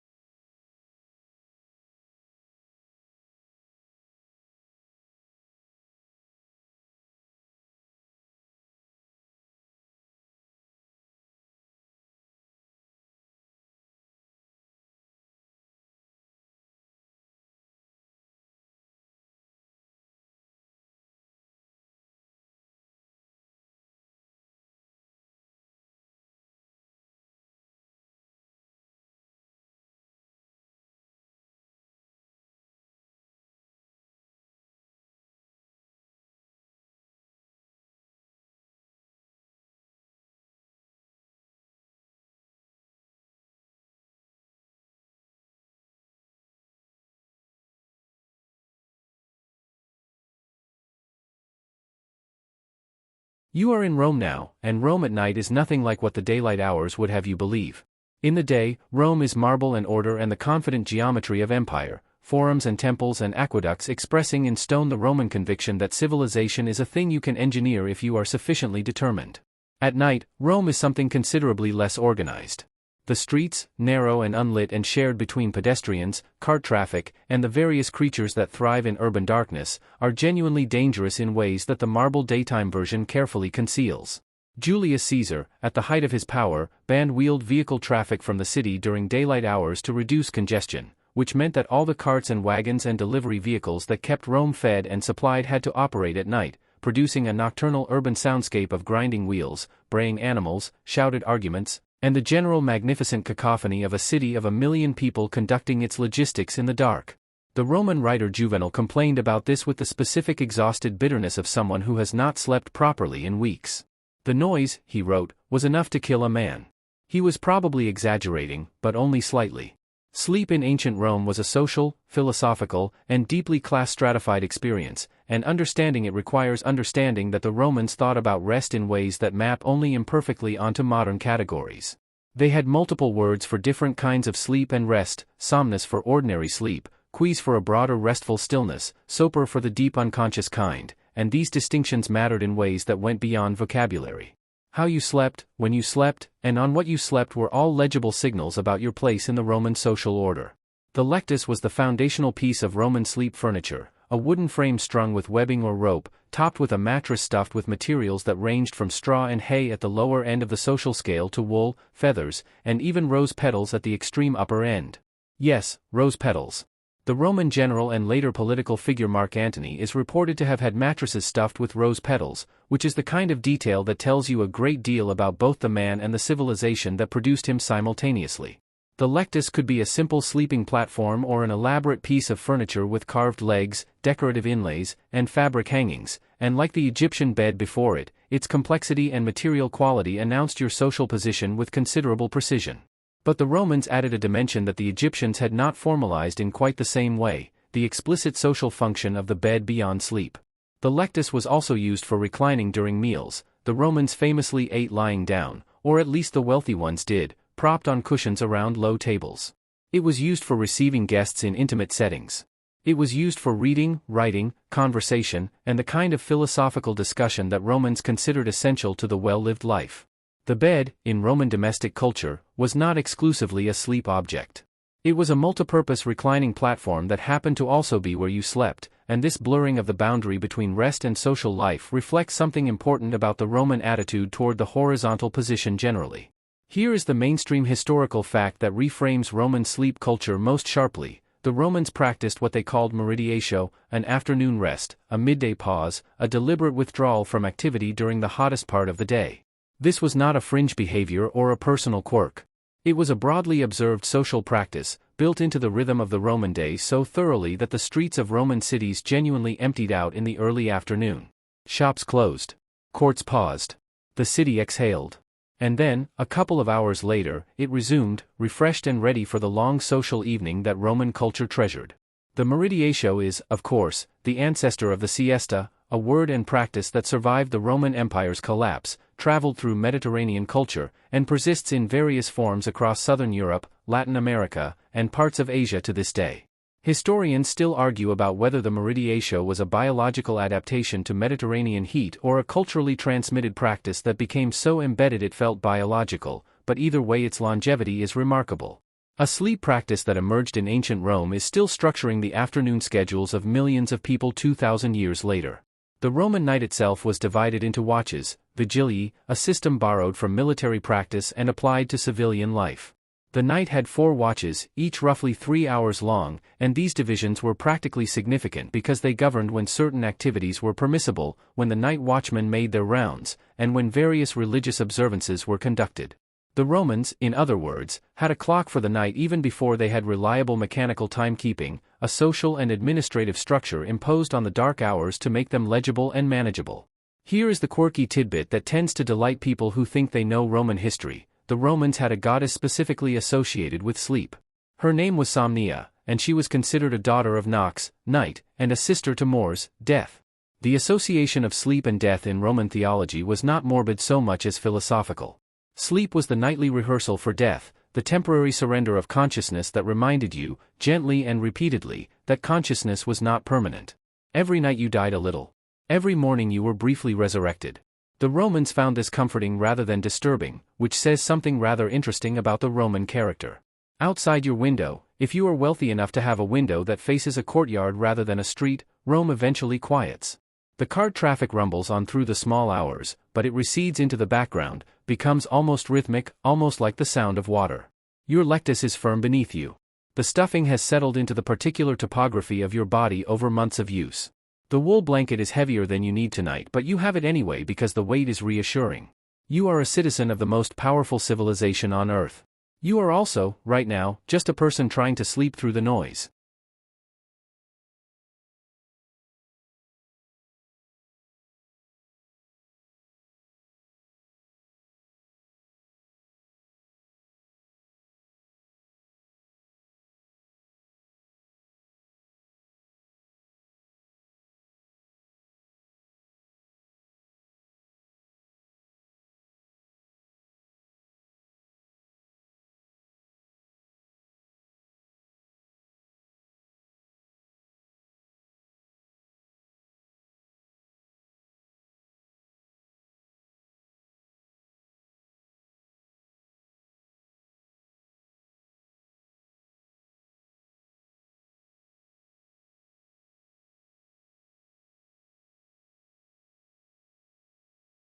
You are in Rome now, and Rome at night is nothing like what the daylight hours would have you believe. In the day, Rome is marble and order and the confident geometry of empire, forums and temples and aqueducts expressing in stone the Roman conviction that civilization is a thing you can engineer if you are sufficiently determined. At night, Rome is something considerably less organized. The streets, narrow and unlit and shared between pedestrians, cart traffic, and the various creatures that thrive in urban darkness, are genuinely dangerous in ways that the marble daytime version carefully conceals. Julius Caesar, at the height of his power, banned wheeled vehicle traffic from the city during daylight hours to reduce congestion, which meant that all the carts and wagons and delivery vehicles that kept Rome fed and supplied had to operate at night, producing a nocturnal urban soundscape of grinding wheels, braying animals, shouted arguments, and the general magnificent cacophony of a city of 1 million people conducting its logistics in the dark. The Roman writer Juvenal complained about this with the specific exhausted bitterness of someone who has not slept properly in weeks. The noise, he wrote, was enough to kill a man. He was probably exaggerating, but only slightly. Sleep in ancient Rome was a social, philosophical, and deeply class-stratified experience, and understanding it requires understanding that the Romans thought about rest in ways that map only imperfectly onto modern categories. They had multiple words for different kinds of sleep and rest: somnus for ordinary sleep, quis for a broader restful stillness, sopor for the deep unconscious kind, and these distinctions mattered in ways that went beyond vocabulary. How you slept, when you slept, and on what you slept were all legible signals about your place in the Roman social order. The lectus was the foundational piece of Roman sleep furniture, a wooden frame strung with webbing or rope, topped with a mattress stuffed with materials that ranged from straw and hay at the lower end of the social scale to wool, feathers, and even rose petals at the extreme upper end. Yes, rose petals. The Roman general and later political figure Mark Antony is reported to have had mattresses stuffed with rose petals, which is the kind of detail that tells you a great deal about both the man and the civilization that produced him simultaneously. The lectus could be a simple sleeping platform or an elaborate piece of furniture with carved legs, decorative inlays, and fabric hangings, and like the Egyptian bed before it, its complexity and material quality announced your social position with considerable precision. But the Romans added a dimension that the Egyptians had not formalized in quite the same way: the explicit social function of the bed beyond sleep. The lectus was also used for reclining during meals. The Romans famously ate lying down, or at least the wealthy ones did, propped on cushions around low tables. It was used for receiving guests in intimate settings. It was used for reading, writing, conversation, and the kind of philosophical discussion that Romans considered essential to the well-lived life. The bed, in Roman domestic culture, was not exclusively a sleep object. It was a multipurpose reclining platform that happened to also be where you slept, and this blurring of the boundary between rest and social life reflects something important about the Roman attitude toward the horizontal position generally. Here is the mainstream historical fact that reframes Roman sleep culture most sharply. The Romans practiced what they called meridiatio, an afternoon rest, a midday pause, a deliberate withdrawal from activity during the hottest part of the day. This was not a fringe behavior or a personal quirk. It was a broadly observed social practice, built into the rhythm of the Roman day so thoroughly that the streets of Roman cities genuinely emptied out in the early afternoon. Shops closed. Courts paused. The city exhaled. And then, a couple of hours later, it resumed, refreshed and ready for the long social evening that Roman culture treasured. The meridiatio is, of course, the ancestor of the siesta, a word and practice that survived the Roman Empire's collapse, traveled through Mediterranean culture, and persists in various forms across southern Europe, Latin America, and parts of Asia to this day. Historians still argue about whether the meridiatio was a biological adaptation to Mediterranean heat or a culturally transmitted practice that became so embedded it felt biological, but either way its longevity is remarkable. A sleep practice that emerged in ancient Rome is still structuring the afternoon schedules of millions of people 2,000 years later. The Roman night itself was divided into watches, vigiliae, a system borrowed from military practice and applied to civilian life. The night had 4 watches, each roughly 3 hours long, and these divisions were practically significant because they governed when certain activities were permissible, when the night watchmen made their rounds, and when various religious observances were conducted. The Romans, in other words, had a clock for the night even before they had reliable mechanical timekeeping, a social and administrative structure imposed on the dark hours to make them legible and manageable. Here is the quirky tidbit that tends to delight people who think they know Roman history. The Romans had a goddess specifically associated with sleep. Her name was Somnia, and she was considered a daughter of Nox, night, and a sister to Mors, death. The association of sleep and death in Roman theology was not morbid so much as philosophical. Sleep was the nightly rehearsal for death, the temporary surrender of consciousness that reminded you, gently and repeatedly, that consciousness was not permanent. Every night you died a little. Every morning you were briefly resurrected. The Romans found this comforting rather than disturbing, which says something rather interesting about the Roman character. Outside your window, if you are wealthy enough to have a window that faces a courtyard rather than a street, Rome eventually quiets. The car traffic rumbles on through the small hours, but it recedes into the background, becomes almost rhythmic, almost like the sound of water. Your lectus is firm beneath you. The stuffing has settled into the particular topography of your body over months of use. The wool blanket is heavier than you need tonight, but you have it anyway because the weight is reassuring. You are a citizen of the most powerful civilization on Earth. You are also, right now, just a person trying to sleep through the noise.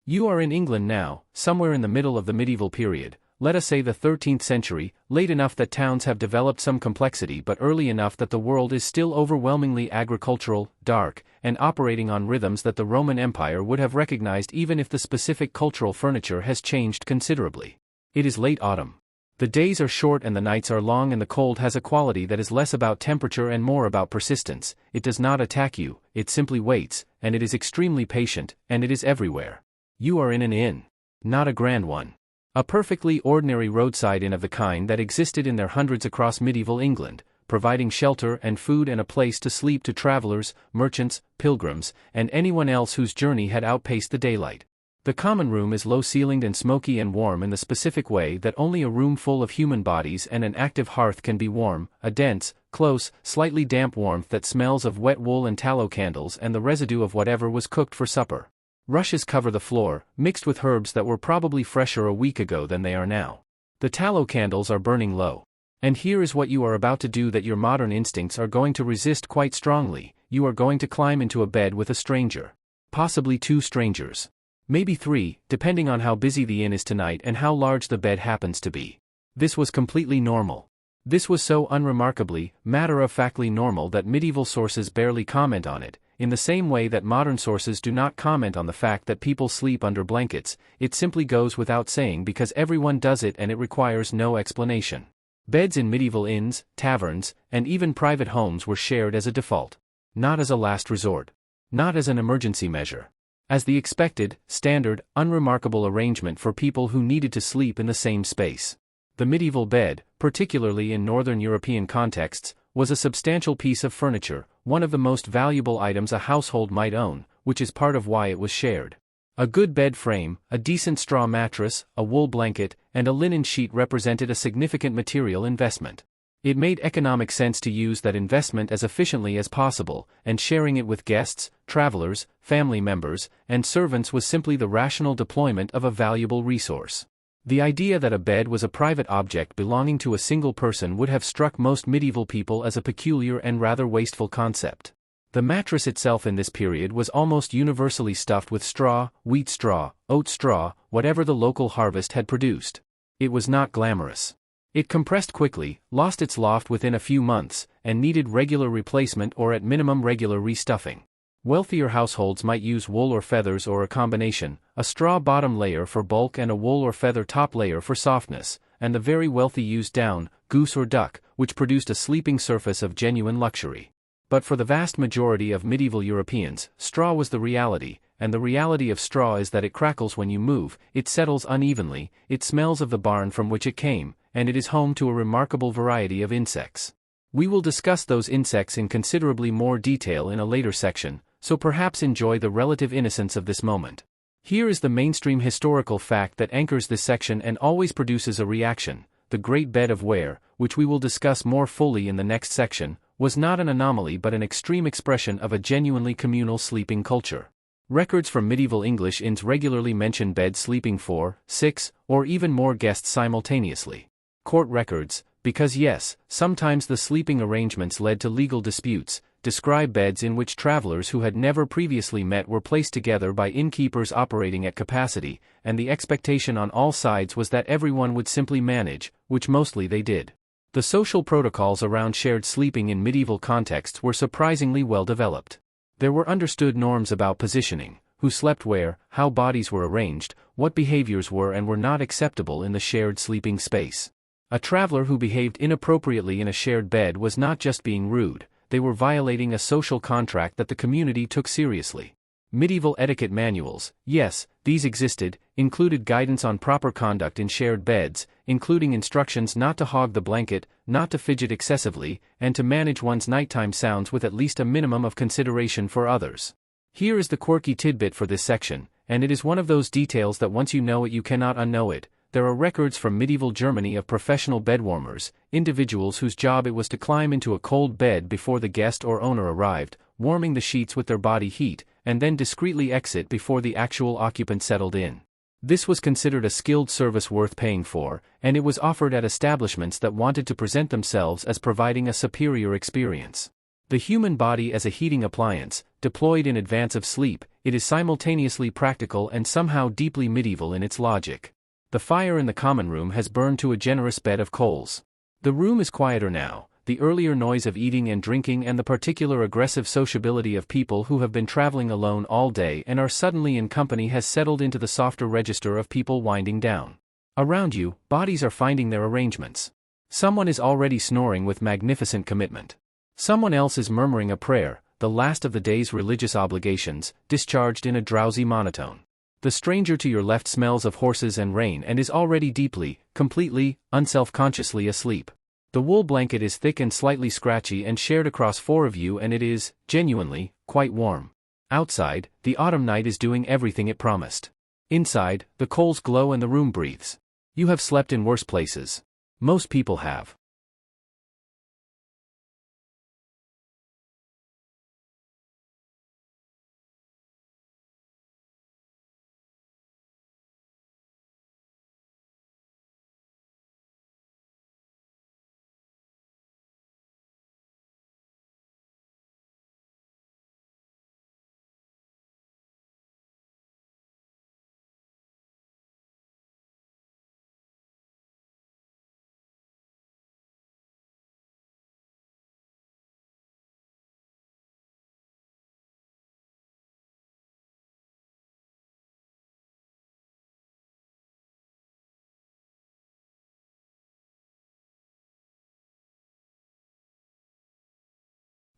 You are in England now, somewhere in the middle of the medieval period, let us say the 13th century, late enough that towns have developed some complexity but early enough that the world is still overwhelmingly agricultural, dark, and operating on rhythms that the Roman Empire would have recognized even if the specific cultural furniture has changed considerably. It is late autumn. The days are short and the nights are long, and the cold has a quality that is less about temperature and more about persistence. It does not attack you, it simply waits, and it is extremely patient, and it is everywhere. You are in an inn. Not a grand one. A perfectly ordinary roadside inn of the kind that existed in their hundreds across medieval England, providing shelter and food and a place to sleep to travelers, merchants, pilgrims, and anyone else whose journey had outpaced the daylight. The common room is low-ceilinged and smoky and warm in the specific way that only a room full of human bodies and an active hearth can be warm, a dense, close, slightly damp warmth that smells of wet wool and tallow candles and the residue of whatever was cooked for supper. Rushes cover the floor, mixed with herbs that were probably fresher a week ago than they are now. The tallow candles are burning low. And here is what you are about to do that your modern instincts are going to resist quite strongly. You are going to climb into a bed with a stranger. Possibly two strangers. Maybe three, depending on how busy the inn is tonight and how large the bed happens to be. This was completely normal. This was so unremarkably, matter-of-factly normal that medieval sources barely comment on it. In the same way that modern sources do not comment on the fact that people sleep under blankets, it simply goes without saying because everyone does it and it requires no explanation. Beds in medieval inns, taverns, and even private homes were shared as a default. Not as a last resort. Not as an emergency measure. As the expected, standard, unremarkable arrangement for people who needed to sleep in the same space. The medieval bed, particularly in Northern European contexts, was a substantial piece of furniture, one of the most valuable items a household might own, which is part of why it was shared. A good bed frame, a decent straw mattress, a wool blanket, and a linen sheet represented a significant material investment. It made economic sense to use that investment as efficiently as possible, and sharing it with guests, travelers, family members, and servants was simply the rational deployment of a valuable resource. The idea that a bed was a private object belonging to a single person would have struck most medieval people as a peculiar and rather wasteful concept. The mattress itself in this period was almost universally stuffed with straw, wheat straw, oat straw, whatever the local harvest had produced. It was not glamorous. It compressed quickly, lost its loft within a few months, and needed regular replacement or at minimum regular restuffing. Wealthier households might use wool or feathers or a combination, a straw bottom layer for bulk and a wool or feather top layer for softness, and the very wealthy used down, goose or duck, which produced a sleeping surface of genuine luxury. But for the vast majority of medieval Europeans, straw was the reality, and the reality of straw is that it crackles when you move, it settles unevenly, it smells of the barn from which it came, and it is home to a remarkable variety of insects. We will discuss those insects in considerably more detail in a later section, so perhaps enjoy the relative innocence of this moment. Here is the mainstream historical fact that anchors this section and always produces a reaction. The Great Bed of Ware, which we will discuss more fully in the next section, was not an anomaly but an extreme expression of a genuinely communal sleeping culture. Records from medieval English inns regularly mention beds sleeping 4, 6, or even more guests simultaneously. Court records, because yes, sometimes the sleeping arrangements led to legal disputes, describe beds in which travelers who had never previously met were placed together by innkeepers operating at capacity, and the expectation on all sides was that everyone would simply manage, which mostly they did. The social protocols around shared sleeping in medieval contexts were surprisingly well developed. There were understood norms about positioning, who slept where, how bodies were arranged, what behaviors were and were not acceptable in the shared sleeping space. A traveler who behaved inappropriately in a shared bed was not just being rude, they were violating a social contract that the community took seriously. Medieval etiquette manuals, yes, these existed, included guidance on proper conduct in shared beds, including instructions not to hog the blanket, not to fidget excessively, and to manage one's nighttime sounds with at least a minimum of consideration for others. Here is the quirky tidbit for this section, and it is one of those details that once you know it you cannot unknow it. There are records from medieval Germany of professional bedwarmers, individuals whose job it was to climb into a cold bed before the guest or owner arrived, warming the sheets with their body heat, and then discreetly exit before the actual occupant settled in. This was considered a skilled service worth paying for, and it was offered at establishments that wanted to present themselves as providing a superior experience. The human body as a heating appliance, deployed in advance of sleep, it is simultaneously practical and somehow deeply medieval in its logic. The fire in the common room has burned to a generous bed of coals. The room is quieter now. The earlier noise of eating and drinking and the particular aggressive sociability of people who have been traveling alone all day and are suddenly in company has settled into the softer register of people winding down. Around you, bodies are finding their arrangements. Someone is already snoring with magnificent commitment. Someone else is murmuring a prayer, the last of the day's religious obligations, discharged in a drowsy monotone. The stranger to your left smells of horses and rain and is already deeply, completely, unself-consciously asleep. The wool blanket is thick and slightly scratchy and shared across 4 of you and it is, genuinely, quite warm. Outside, the autumn night is doing everything it promised. Inside, the coals glow and the room breathes. You have slept in worse places. Most people have.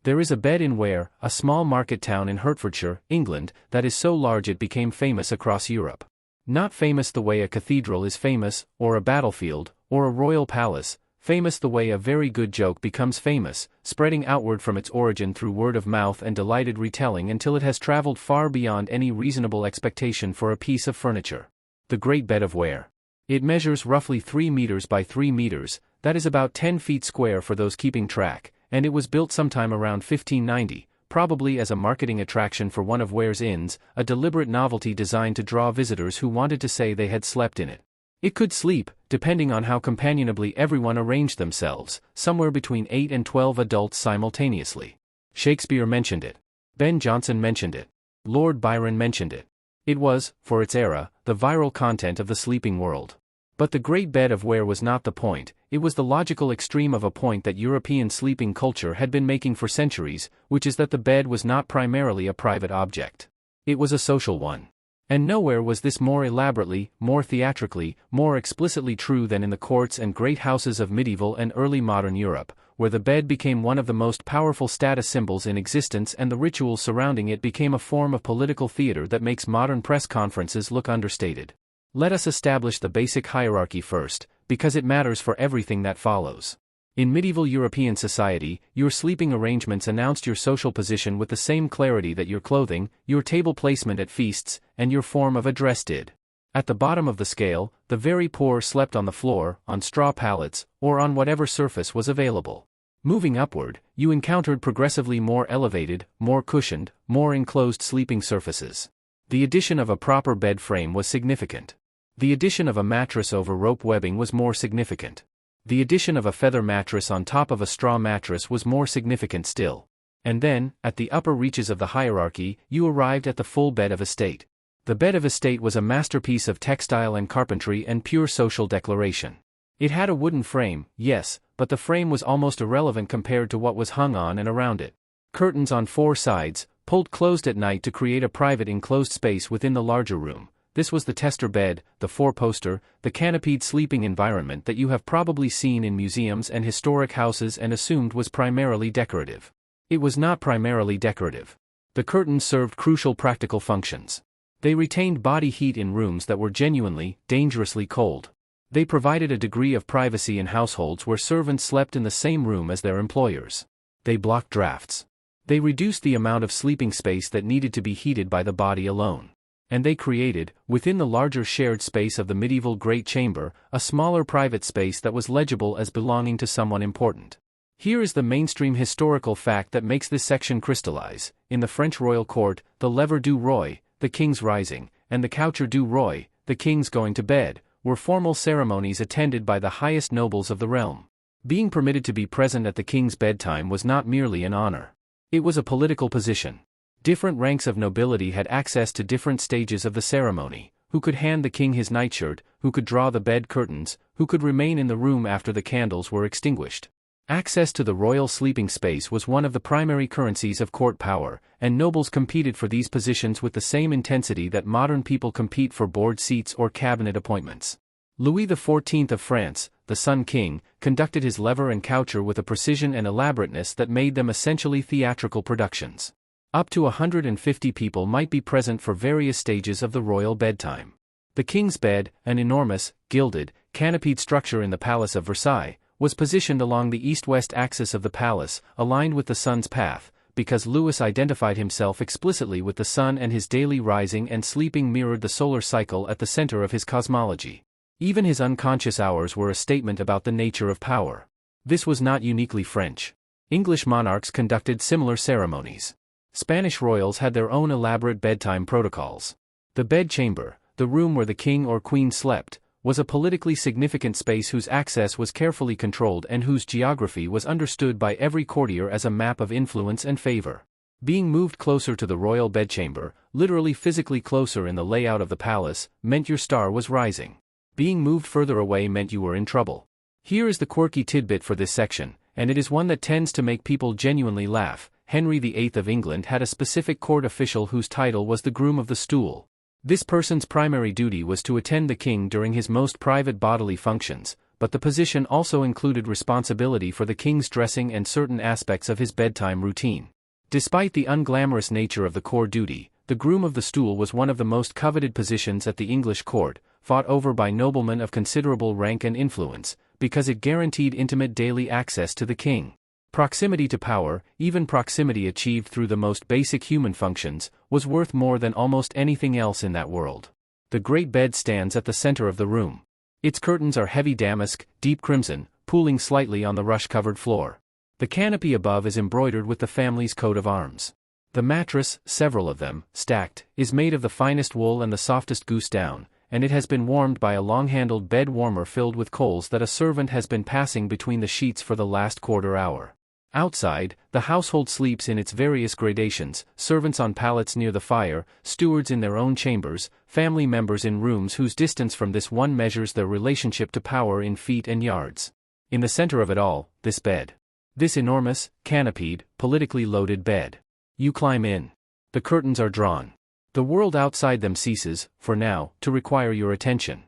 There is a bed in Ware, a small market town in Hertfordshire, England, that is so large it became famous across Europe. Not famous the way a cathedral is famous, or a battlefield, or a royal palace, famous the way a very good joke becomes famous, spreading outward from its origin through word of mouth and delighted retelling until it has traveled far beyond any reasonable expectation for a piece of furniture. The Great Bed of Ware. It measures roughly 3 meters by 3 meters, that is about 10 feet square for those keeping track, and it was built sometime around 1590, probably as a marketing attraction for one of Ware's inns, a deliberate novelty designed to draw visitors who wanted to say they had slept in it. It could sleep, depending on how companionably everyone arranged themselves, somewhere between 8 and 12 adults simultaneously. Shakespeare mentioned it. Ben Jonson mentioned it. Lord Byron mentioned it. It was, for its era, the viral content of the sleeping world. But the Great Bed of Ware was not the point, it was the logical extreme of a point that European sleeping culture had been making for centuries, which is that the bed was not primarily a private object. It was a social one. And nowhere was this more elaborately, more theatrically, more explicitly true than in the courts and great houses of medieval and early modern Europe, where the bed became one of the most powerful status symbols in existence and the rituals surrounding it became a form of political theater that makes modern press conferences look understated. Let us establish the basic hierarchy first, because it matters for everything that follows. In medieval European society, your sleeping arrangements announced your social position with the same clarity that your clothing, your table placement at feasts, and your form of address did. At the bottom of the scale, the very poor slept on the floor, on straw pallets, or on whatever surface was available. Moving upward, you encountered progressively more elevated, more cushioned, more enclosed sleeping surfaces. The addition of a proper bed frame was significant. The addition of a mattress over rope webbing was more significant. The addition of a feather mattress on top of a straw mattress was more significant still. And then, at the upper reaches of the hierarchy, you arrived at the full bed of estate. The bed of estate was a masterpiece of textile and carpentry and pure social declaration. It had a wooden frame, yes, but the frame was almost irrelevant compared to what was hung on and around it. Curtains on four sides, pulled closed at night to create a private enclosed space within the larger room. This was the tester bed, the four-poster, the canopied sleeping environment that you have probably seen in museums and historic houses and assumed was primarily decorative. It was not primarily decorative. The curtains served crucial practical functions. They retained body heat in rooms that were genuinely, dangerously cold. They provided a degree of privacy in households where servants slept in the same room as their employers. They blocked drafts. They reduced the amount of sleeping space that needed to be heated by the body alone. And they created, within the larger shared space of the medieval Great Chamber, a smaller private space that was legible as belonging to someone important. Here is the mainstream historical fact that makes this section crystallize. In the French royal court, the lever du roi, the king's rising, and the coucher du roi, the king's going to bed, were formal ceremonies attended by the highest nobles of the realm. Being permitted to be present at the king's bedtime was not merely an honor. It was a political position. Different ranks of nobility had access to different stages of the ceremony, who could hand the king his nightshirt, who could draw the bed curtains, who could remain in the room after the candles were extinguished. Access to the royal sleeping space was one of the primary currencies of court power, and nobles competed for these positions with the same intensity that modern people compete for board seats or cabinet appointments. Louis XIV of France, the Sun King, conducted his lever and coucher with a precision and elaborateness that made them essentially theatrical productions. Up to 150 people might be present for various stages of the royal bedtime. The king's bed, an enormous, gilded, canopied structure in the Palace of Versailles, was positioned along the east-west axis of the palace, aligned with the sun's path, because Louis identified himself explicitly with the sun and his daily rising and sleeping mirrored the solar cycle at the center of his cosmology. Even his unconscious hours were a statement about the nature of power. This was not uniquely French. English monarchs conducted similar ceremonies. Spanish royals had their own elaborate bedtime protocols. The bedchamber, the room where the king or queen slept, was a politically significant space whose access was carefully controlled and whose geography was understood by every courtier as a map of influence and favor. Being moved closer to the royal bedchamber, literally physically closer in the layout of the palace, meant your star was rising. Being moved further away meant you were in trouble. Here is the quirky tidbit for this section, and it is one that tends to make people genuinely laugh. Henry VIII of England had a specific court official whose title was the Groom of the Stool. This person's primary duty was to attend the king during his most private bodily functions, but the position also included responsibility for the king's dressing and certain aspects of his bedtime routine. Despite the unglamorous nature of the core duty, the Groom of the Stool was one of the most coveted positions at the English court, fought over by noblemen of considerable rank and influence, because it guaranteed intimate daily access to the king. Proximity to power, even proximity achieved through the most basic human functions, was worth more than almost anything else in that world. The great bed stands at the center of the room. Its curtains are heavy damask, deep crimson, pooling slightly on the rush-covered floor. The canopy above is embroidered with the family's coat of arms. The mattress, several of them, stacked, is made of the finest wool and the softest goose down, and it has been warmed by a long-handled bed warmer filled with coals that a servant has been passing between the sheets for the last quarter hour. Outside, the household sleeps in its various gradations, servants on pallets near the fire, stewards in their own chambers, family members in rooms whose distance from this one measures their relationship to power in feet and yards. In the center of it all, this bed. This enormous, canopied, politically loaded bed. You climb in. The curtains are drawn. The world outside them ceases, for now, to require your attention.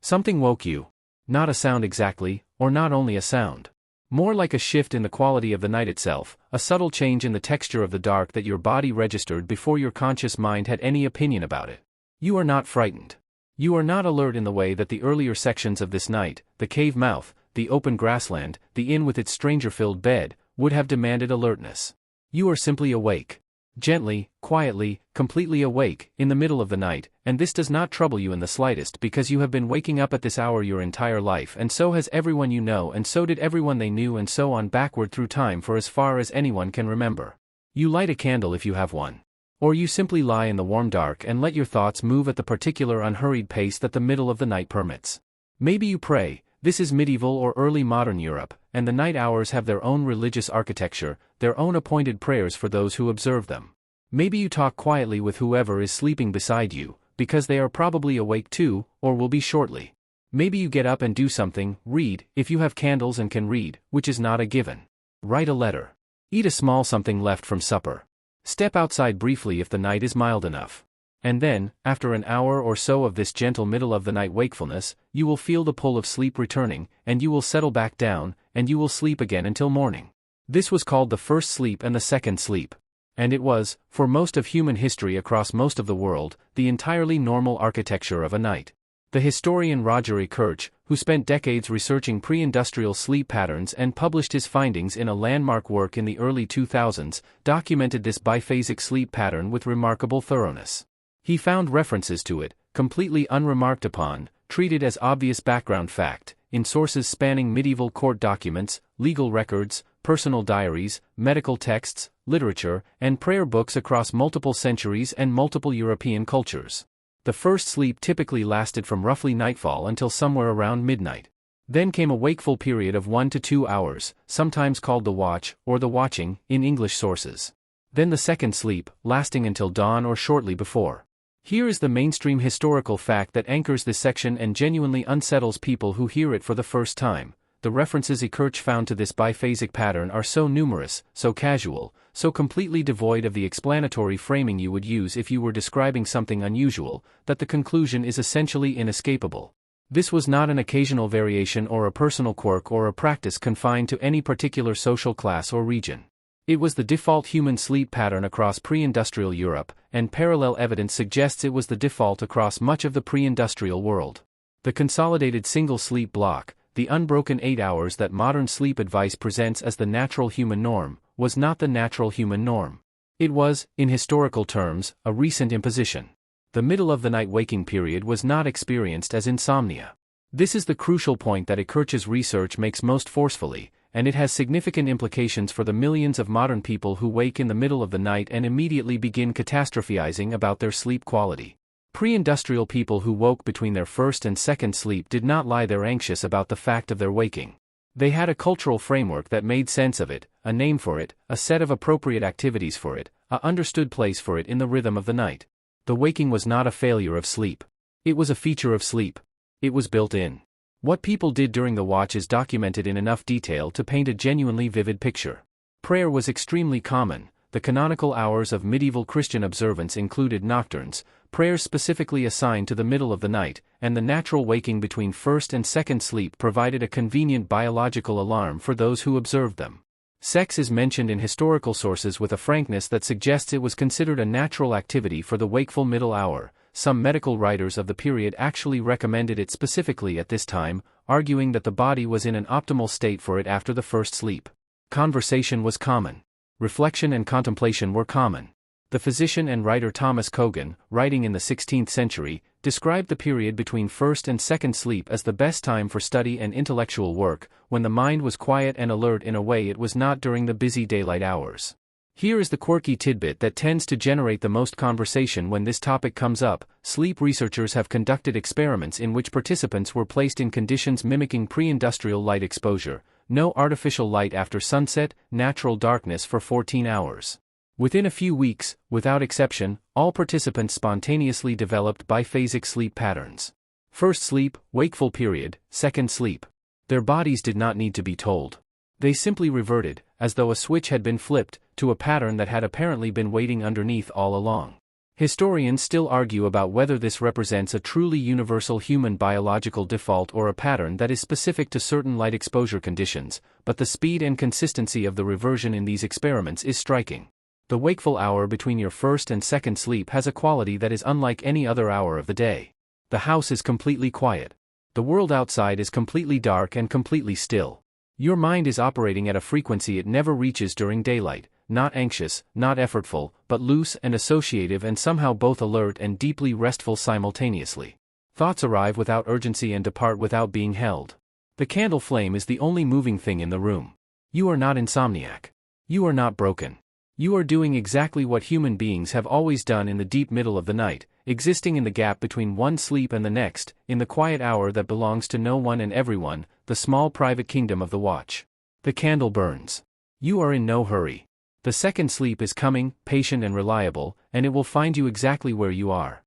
Something woke you. Not a sound exactly, or not only a sound. More like a shift in the quality of the night itself, a subtle change in the texture of the dark that your body registered before your conscious mind had any opinion about it. You are not frightened. You are not alert in the way that the earlier sections of this night, the cave mouth, the open grassland, the inn with its stranger-filled bed, would have demanded alertness. You are simply awake. Gently, quietly, completely awake, in the middle of the night, and this does not trouble you in the slightest because you have been waking up at this hour your entire life, and so has everyone you know, and so did everyone they knew, and so on backward through time for as far as anyone can remember. You light a candle if you have one. Or you simply lie in the warm dark and let your thoughts move at the particular unhurried pace that the middle of the night permits. Maybe you pray. This is medieval or early modern Europe, and the night hours have their own religious architecture, their own appointed prayers for those who observe them. Maybe you talk quietly with whoever is sleeping beside you, because they are probably awake too, or will be shortly. Maybe you get up and do something, read, if you have candles and can read, which is not a given. Write a letter. Eat a small something left from supper. Step outside briefly if the night is mild enough. And then, after an hour or so of this gentle middle-of-the-night wakefulness, you will feel the pull of sleep returning, and you will settle back down, and you will sleep again until morning. This was called the first sleep and the second sleep. And it was, for most of human history across most of the world, the entirely normal architecture of a night. The historian Roger E. Kirch, who spent decades researching pre-industrial sleep patterns and published his findings in a landmark work in the early 2000s, documented this biphasic sleep pattern with remarkable thoroughness. He found references to it, completely unremarked upon, treated as obvious background fact, in sources spanning medieval court documents, legal records, personal diaries, medical texts, literature, and prayer books across multiple centuries and multiple European cultures. The first sleep typically lasted from roughly nightfall until somewhere around midnight. Then came a wakeful period of 1 to 2 hours, sometimes called the watch, or the watching, in English sources. Then the second sleep, lasting until dawn or shortly before. Here is the mainstream historical fact that anchors this section and genuinely unsettles people who hear it for the first time. The references Kirch found to this biphasic pattern are so numerous, so casual, so completely devoid of the explanatory framing you would use if you were describing something unusual, that the conclusion is essentially inescapable. This was not an occasional variation or a personal quirk or a practice confined to any particular social class or region. It was the default human sleep pattern across pre-industrial Europe, and parallel evidence suggests it was the default across much of the pre-industrial world. The consolidated single sleep block, the unbroken 8 hours that modern sleep advice presents as the natural human norm, was not the natural human norm. It was, in historical terms, a recent imposition. The middle-of-the-night waking period was not experienced as insomnia. This is the crucial point that Kirch's research makes most forcefully, and it has significant implications for the millions of modern people who wake in the middle of the night and immediately begin catastrophizing about their sleep quality. Pre-industrial people who woke between their first and second sleep did not lie there anxious about the fact of their waking. They had a cultural framework that made sense of it, a name for it, a set of appropriate activities for it, a understood place for it in the rhythm of the night. The waking was not a failure of sleep. It was a feature of sleep. It was built in. What people did during the watch is documented in enough detail to paint a genuinely vivid picture. Prayer was extremely common. The canonical hours of medieval Christian observance included nocturnes, prayers specifically assigned to the middle of the night, and the natural waking between first and second sleep provided a convenient biological alarm for those who observed them. Sex is mentioned in historical sources with a frankness that suggests it was considered a natural activity for the wakeful middle hour. Some medical writers of the period actually recommended it specifically at this time, arguing that the body was in an optimal state for it after the first sleep. Conversation was common. Reflection and contemplation were common. The physician and writer Thomas Cogan, writing in the 16th century, described the period between first and second sleep as the best time for study and intellectual work, when the mind was quiet and alert in a way it was not during the busy daylight hours. Here is the quirky tidbit that tends to generate the most conversation when this topic comes up. Sleep researchers have conducted experiments in which participants were placed in conditions mimicking pre-industrial light exposure, no artificial light after sunset, natural darkness for 14 hours. Within a few weeks, without exception, all participants spontaneously developed biphasic sleep patterns. First sleep, wakeful period, second sleep. Their bodies did not need to be told. They simply reverted, as though a switch had been flipped, to a pattern that had apparently been waiting underneath all along. Historians still argue about whether this represents a truly universal human biological default or a pattern that is specific to certain light exposure conditions, but the speed and consistency of the reversion in these experiments is striking. The wakeful hour between your first and second sleep has a quality that is unlike any other hour of the day. The house is completely quiet. The world outside is completely dark and completely still. Your mind is operating at a frequency it never reaches during daylight, not anxious, not effortful, but loose and associative and somehow both alert and deeply restful simultaneously. Thoughts arrive without urgency and depart without being held. The candle flame is the only moving thing in the room. You are not insomniac. You are not broken. You are doing exactly what human beings have always done in the deep middle of the night, existing in the gap between one sleep and the next, in the quiet hour that belongs to no one and everyone, the small private kingdom of the watch. The candle burns. You are in no hurry. The second sleep is coming, patient and reliable, and it will find you exactly where you are.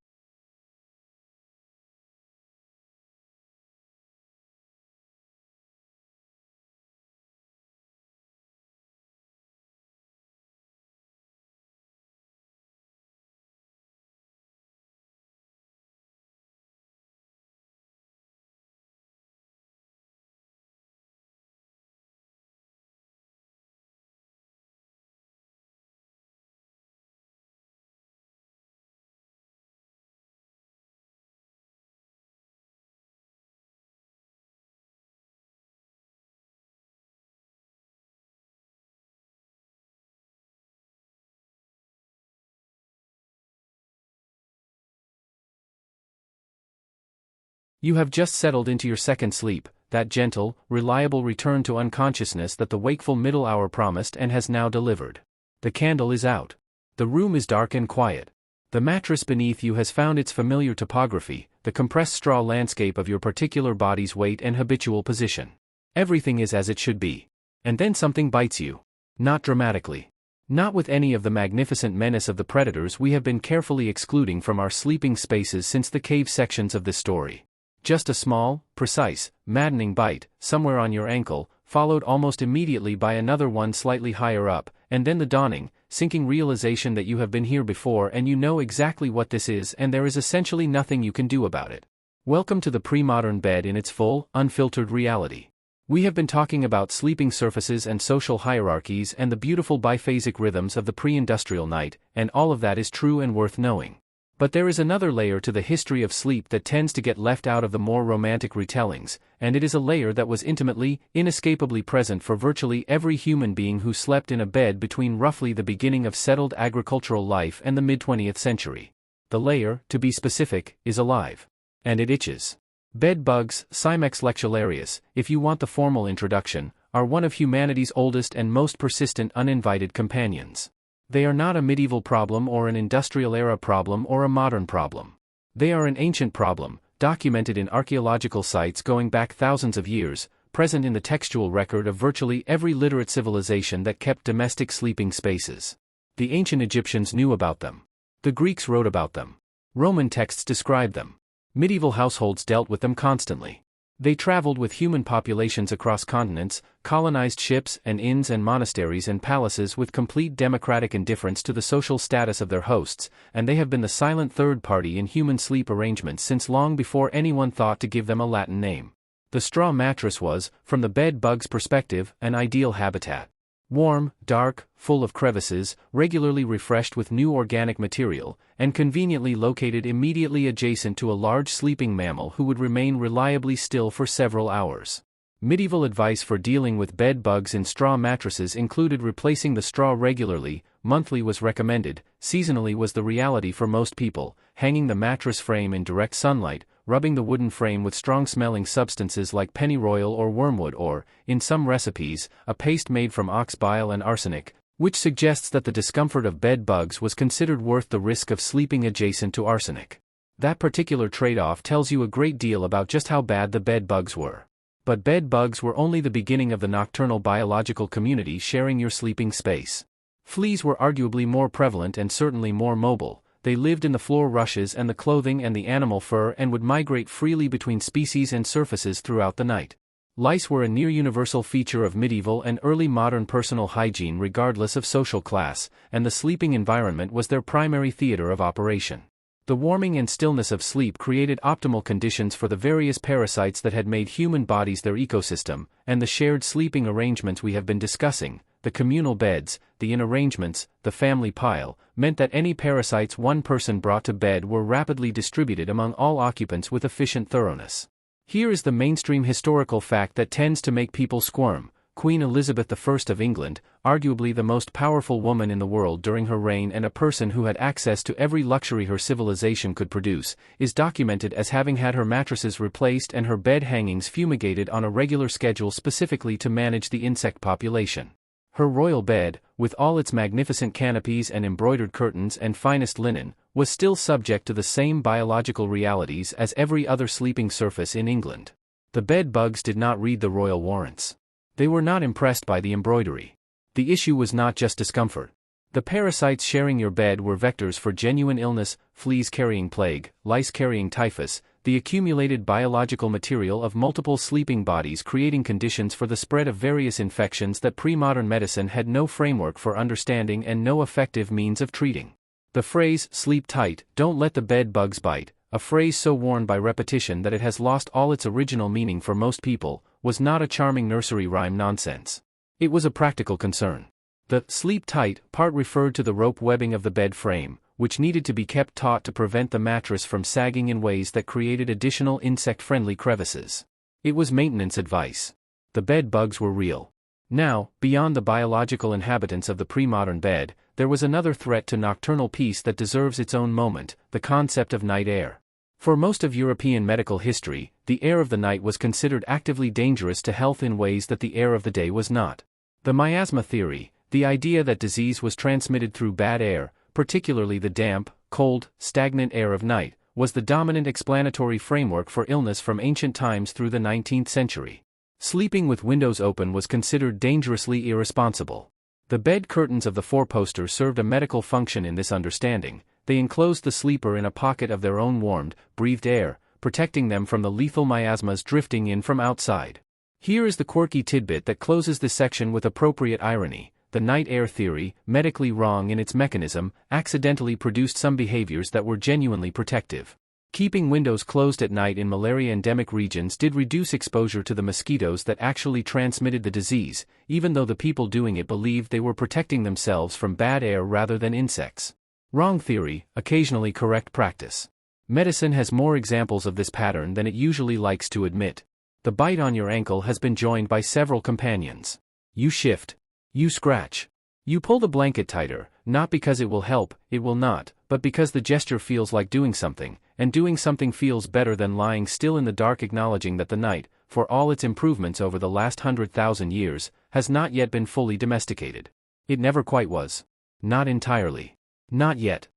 You have just settled into your second sleep, that gentle, reliable return to unconsciousness that the wakeful middle hour promised and has now delivered. The candle is out. The room is dark and quiet. The mattress beneath you has found its familiar topography, the compressed straw landscape of your particular body's weight and habitual position. Everything is as it should be. And then something bites you. Not dramatically. Not with any of the magnificent menace of the predators we have been carefully excluding from our sleeping spaces since the cave sections of this story. Just a small, precise, maddening bite, somewhere on your ankle, followed almost immediately by another one slightly higher up, and then the dawning, sinking realization that you have been here before and you know exactly what this is and there is essentially nothing you can do about it. Welcome to the pre-modern bed in its full, unfiltered reality. We have been talking about sleeping surfaces and social hierarchies and the beautiful biphasic rhythms of the pre-industrial night, and all of that is true and worth knowing. But there is another layer to the history of sleep that tends to get left out of the more romantic retellings, and it is a layer that was intimately, inescapably present for virtually every human being who slept in a bed between roughly the beginning of settled agricultural life and the mid-20th century. The layer, to be specific, is alive. And it itches. Bed bugs, Cimex lectularius, if you want the formal introduction, are one of humanity's oldest and most persistent uninvited companions. They are not a medieval problem or an industrial-era problem or a modern problem. They are an ancient problem, documented in archaeological sites going back thousands of years, present in the textual record of virtually every literate civilization that kept domestic sleeping spaces. The ancient Egyptians knew about them. The Greeks wrote about them. Roman texts described them. Medieval households dealt with them constantly. They traveled with human populations across continents, colonized ships and inns and monasteries and palaces with complete democratic indifference to the social status of their hosts, and they have been the silent third party in human sleep arrangements since long before anyone thought to give them a Latin name. The straw mattress was, from the bed bug's perspective, an ideal habitat. Warm, dark, full of crevices, regularly refreshed with new organic material, and conveniently located immediately adjacent to a large sleeping mammal who would remain reliably still for several hours. Medieval advice for dealing with bed bugs in straw mattresses included replacing the straw regularly, monthly was recommended, seasonally was the reality for most people, hanging the mattress frame in direct sunlight, rubbing the wooden frame with strong-smelling substances like pennyroyal or wormwood or, in some recipes, a paste made from ox bile and arsenic, which suggests that the discomfort of bed bugs was considered worth the risk of sleeping adjacent to arsenic. That particular trade-off tells you a great deal about just how bad the bed bugs were. But bed bugs were only the beginning of the nocturnal biological community sharing your sleeping space. Fleas were arguably more prevalent and certainly more mobile. They lived in the floor rushes and the clothing and the animal fur and would migrate freely between species and surfaces throughout the night. Lice were a near-universal feature of medieval and early modern personal hygiene regardless of social class, and the sleeping environment was their primary theater of operation. The warming and stillness of sleep created optimal conditions for the various parasites that had made human bodies their ecosystem, and the shared sleeping arrangements we have been discussing, the communal beds, the inn arrangements, the family pile, meant that any parasites one person brought to bed were rapidly distributed among all occupants with efficient thoroughness. Here is the mainstream historical fact that tends to make people squirm. Queen Elizabeth I of England, arguably the most powerful woman in the world during her reign and a person who had access to every luxury her civilization could produce, is documented as having had her mattresses replaced and her bed hangings fumigated on a regular schedule specifically to manage the insect population. Her royal bed, with all its magnificent canopies and embroidered curtains and finest linen, was still subject to the same biological realities as every other sleeping surface in England. The bed bugs did not read the royal warrants. They were not impressed by the embroidery. The issue was not just discomfort. The parasites sharing your bed were vectors for genuine illness, fleas carrying plague, lice carrying typhus, the accumulated biological material of multiple sleeping bodies creating conditions for the spread of various infections that pre-modern medicine had no framework for understanding and no effective means of treating. The phrase, "sleep tight, don't let the bed bugs bite," a phrase so worn by repetition that it has lost all its original meaning for most people, was not a charming nursery rhyme nonsense. It was a practical concern. The "sleep tight" part referred to the rope webbing of the bed frame, which needed to be kept taut to prevent the mattress from sagging in ways that created additional insect-friendly crevices. It was maintenance advice. The bed bugs were real. Now, beyond the biological inhabitants of the pre-modern bed, there was another threat to nocturnal peace that deserves its own moment, the concept of night air. For most of European medical history, the air of the night was considered actively dangerous to health in ways that the air of the day was not. The miasma theory, the idea that disease was transmitted through bad air, particularly the damp, cold, stagnant air of night, was the dominant explanatory framework for illness from ancient times through the 19th century. Sleeping with windows open was considered dangerously irresponsible. The bed curtains of the four-poster served a medical function in this understanding. They enclosed the sleeper in a pocket of their own warmed, breathed air, protecting them from the lethal miasmas drifting in from outside. Here is the quirky tidbit that closes this section with appropriate irony. The night air theory, medically wrong in its mechanism, accidentally produced some behaviors that were genuinely protective. Keeping windows closed at night in malaria-endemic regions did reduce exposure to the mosquitoes that actually transmitted the disease, even though the people doing it believed they were protecting themselves from bad air rather than insects. Wrong theory, occasionally correct practice. Medicine has more examples of this pattern than it usually likes to admit. The bite on your ankle has been joined by several companions. You shift. You scratch. You pull the blanket tighter, not because it will help, it will not, but because the gesture feels like doing something, and doing something feels better than lying still in the dark acknowledging that the night, for all its improvements over the last 100,000 years, has not yet been fully domesticated. It never quite was. Not entirely. Not yet.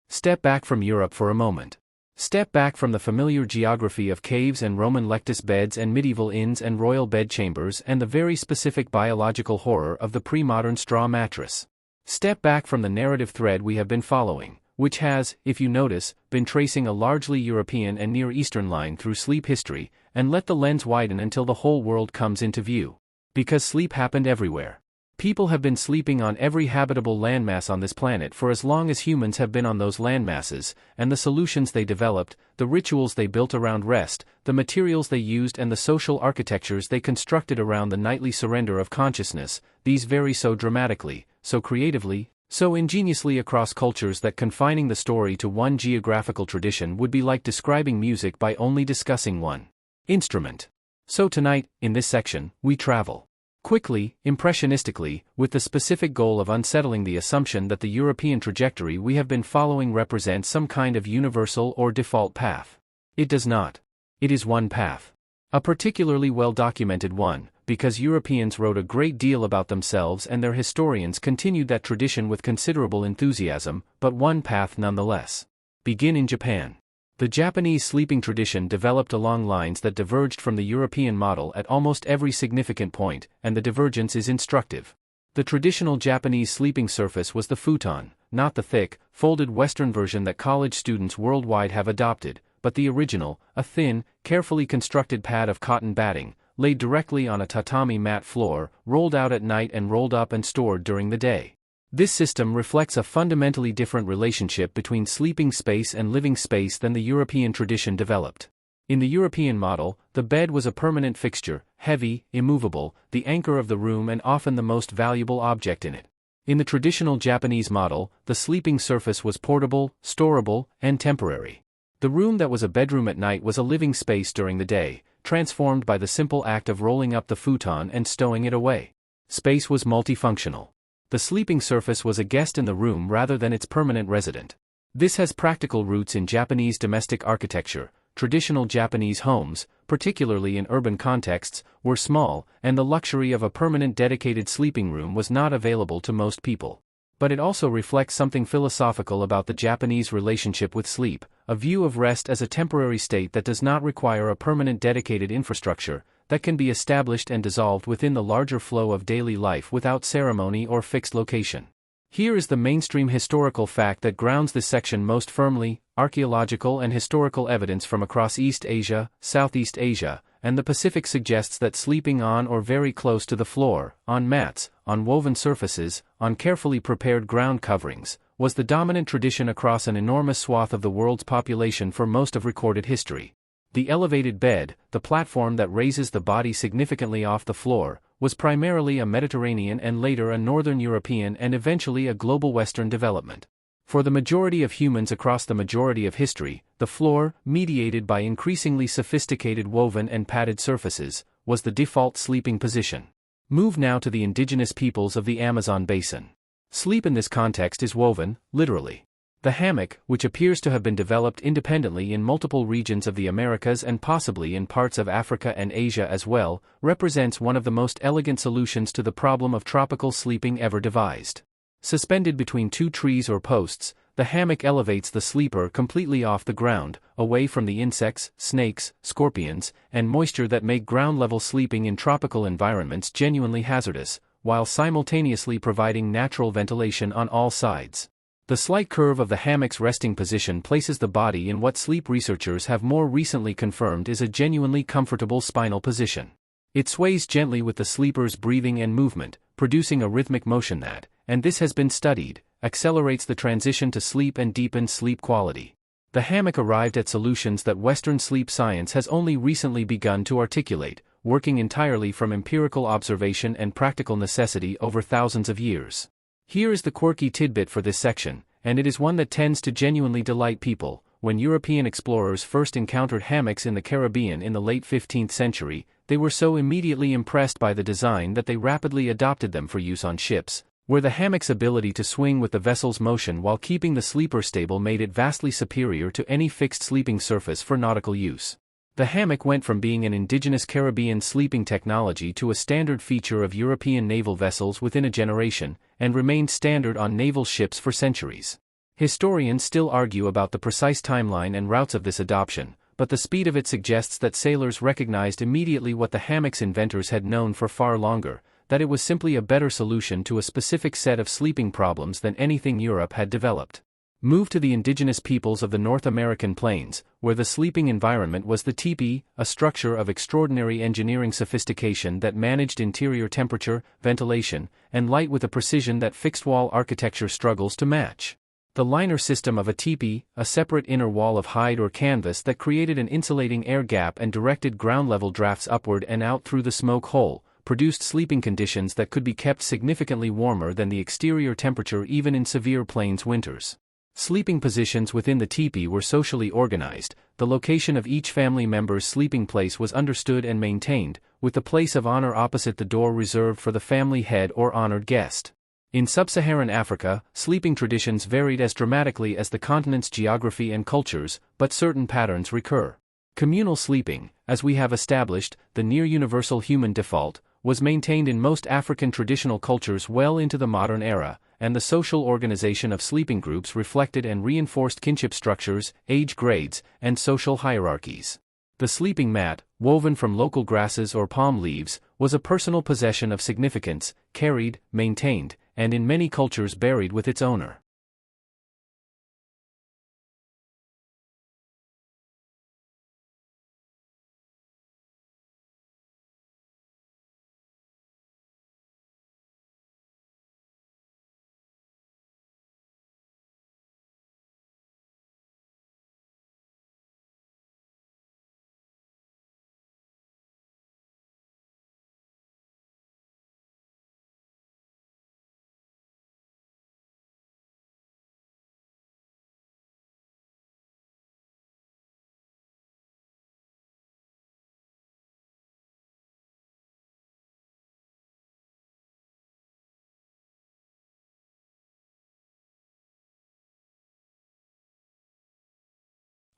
Step back from Europe for a moment. Step back from the familiar geography of caves and Roman lectus beds and medieval inns and royal bedchambers and the very specific biological horror of the pre-modern straw mattress. Step back from the narrative thread we have been following, which has, if you notice, been tracing a largely European and Near Eastern line through sleep history, and let the lens widen until the whole world comes into view. Because sleep happened everywhere. People have been sleeping on every habitable landmass on this planet for as long as humans have been on those landmasses, and the solutions they developed, the rituals they built around rest, the materials they used and the social architectures they constructed around the nightly surrender of consciousness, these vary so dramatically, so creatively, so ingeniously across cultures that confining the story to one geographical tradition would be like describing music by only discussing one instrument. So tonight, in this section, we travel quickly, impressionistically, with the specific goal of unsettling the assumption that the European trajectory we have been following represents some kind of universal or default path. It does not. It is one path. A particularly well-documented one, because Europeans wrote a great deal about themselves and their historians continued that tradition with considerable enthusiasm, but one path nonetheless. Begin in Japan. The Japanese sleeping tradition developed along lines that diverged from the European model at almost every significant point, and the divergence is instructive. The traditional Japanese sleeping surface was the futon, not the thick, folded Western version that college students worldwide have adopted, but the original, a thin, carefully constructed pad of cotton batting, laid directly on a tatami mat floor, rolled out at night and rolled up and stored during the day. This system reflects a fundamentally different relationship between sleeping space and living space than the European tradition developed. In the European model, the bed was a permanent fixture, heavy, immovable, the anchor of the room and often the most valuable object in it. In the traditional Japanese model, the sleeping surface was portable, storable, and temporary. The room that was a bedroom at night was a living space during the day, transformed by the simple act of rolling up the futon and stowing it away. Space was multifunctional. The sleeping surface was a guest in the room rather than its permanent resident. This has practical roots in Japanese domestic architecture. Traditional Japanese homes, particularly in urban contexts, were small, and the luxury of a permanent dedicated sleeping room was not available to most people. But it also reflects something philosophical about the Japanese relationship with sleep, a view of rest as a temporary state that does not require a permanent dedicated infrastructure, that can be established and dissolved within the larger flow of daily life without ceremony or fixed location. Here is the mainstream historical fact that grounds this section most firmly: archaeological and historical evidence from across East Asia, Southeast Asia, and the Pacific suggests that sleeping on or very close to the floor, on mats, on woven surfaces, on carefully prepared ground coverings, was the dominant tradition across an enormous swath of the world's population for most of recorded history. The elevated bed, the platform that raises the body significantly off the floor, was primarily a Mediterranean and later a Northern European and eventually a global Western development. For the majority of humans across the majority of history, the floor, mediated by increasingly sophisticated woven and padded surfaces, was the default sleeping position. Move now to the indigenous peoples of the Amazon basin. Sleep in this context is woven, literally. The hammock, which appears to have been developed independently in multiple regions of the Americas and possibly in parts of Africa and Asia as well, represents one of the most elegant solutions to the problem of tropical sleeping ever devised. Suspended between two trees or posts, the hammock elevates the sleeper completely off the ground, away from the insects, snakes, scorpions, and moisture that make ground-level sleeping in tropical environments genuinely hazardous, while simultaneously providing natural ventilation on all sides. The slight curve of the hammock's resting position places the body in what sleep researchers have more recently confirmed is a genuinely comfortable spinal position. It sways gently with the sleeper's breathing and movement, producing a rhythmic motion that, and this has been studied, accelerates the transition to sleep and deepens sleep quality. The hammock arrived at solutions that Western sleep science has only recently begun to articulate, working entirely from empirical observation and practical necessity over thousands of years. Here is the quirky tidbit for this section, and it is one that tends to genuinely delight people. When European explorers first encountered hammocks in the Caribbean in the late 15th century, they were so immediately impressed by the design that they rapidly adopted them for use on ships, where the hammock's ability to swing with the vessel's motion while keeping the sleeper stable made it vastly superior to any fixed sleeping surface for nautical use. The hammock went from being an indigenous Caribbean sleeping technology to a standard feature of European naval vessels within a generation, and remained standard on naval ships for centuries. Historians still argue about the precise timeline and routes of this adoption, but the speed of it suggests that sailors recognized immediately what the hammock's inventors had known for far longer, that it was simply a better solution to a specific set of sleeping problems than anything Europe had developed. Move to the indigenous peoples of the North American plains, where the sleeping environment was the teepee, a structure of extraordinary engineering sophistication that managed interior temperature, ventilation, and light with a precision that fixed-wall architecture struggles to match. The liner system of a teepee, a separate inner wall of hide or canvas that created an insulating air gap and directed ground-level drafts upward and out through the smoke hole, produced sleeping conditions that could be kept significantly warmer than the exterior temperature even in severe plains winters. Sleeping positions within the teepee were socially organized. The location of each family member's sleeping place was understood and maintained, with the place of honor opposite the door reserved for the family head or honored guest. In sub-Saharan Africa, sleeping traditions varied as dramatically as the continent's geography and cultures, but certain patterns recur. Communal sleeping, as we have established, the near-universal human default, was maintained in most African traditional cultures well into the modern era, and the social organization of sleeping groups reflected and reinforced kinship structures, age grades, and social hierarchies. The sleeping mat, woven from local grasses or palm leaves, was a personal possession of significance, carried, maintained, and in many cultures buried with its owner.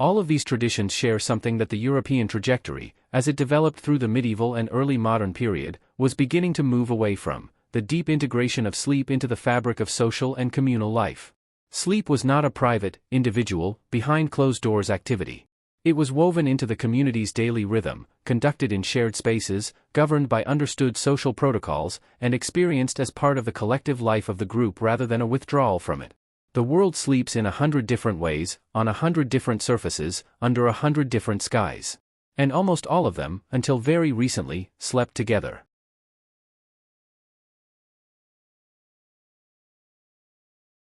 All of these traditions share something: that the European trajectory, as it developed through the medieval and early modern period, was beginning to move away from the deep integration of sleep into the fabric of social and communal life. Sleep was not a private, individual, behind-closed-doors activity. It was woven into the community's daily rhythm, conducted in shared spaces, governed by understood social protocols, and experienced as part of the collective life of the group rather than a withdrawal from it. The world sleeps in 100 different ways, on 100 different surfaces, under 100 different skies. And almost all of them, until very recently, slept together.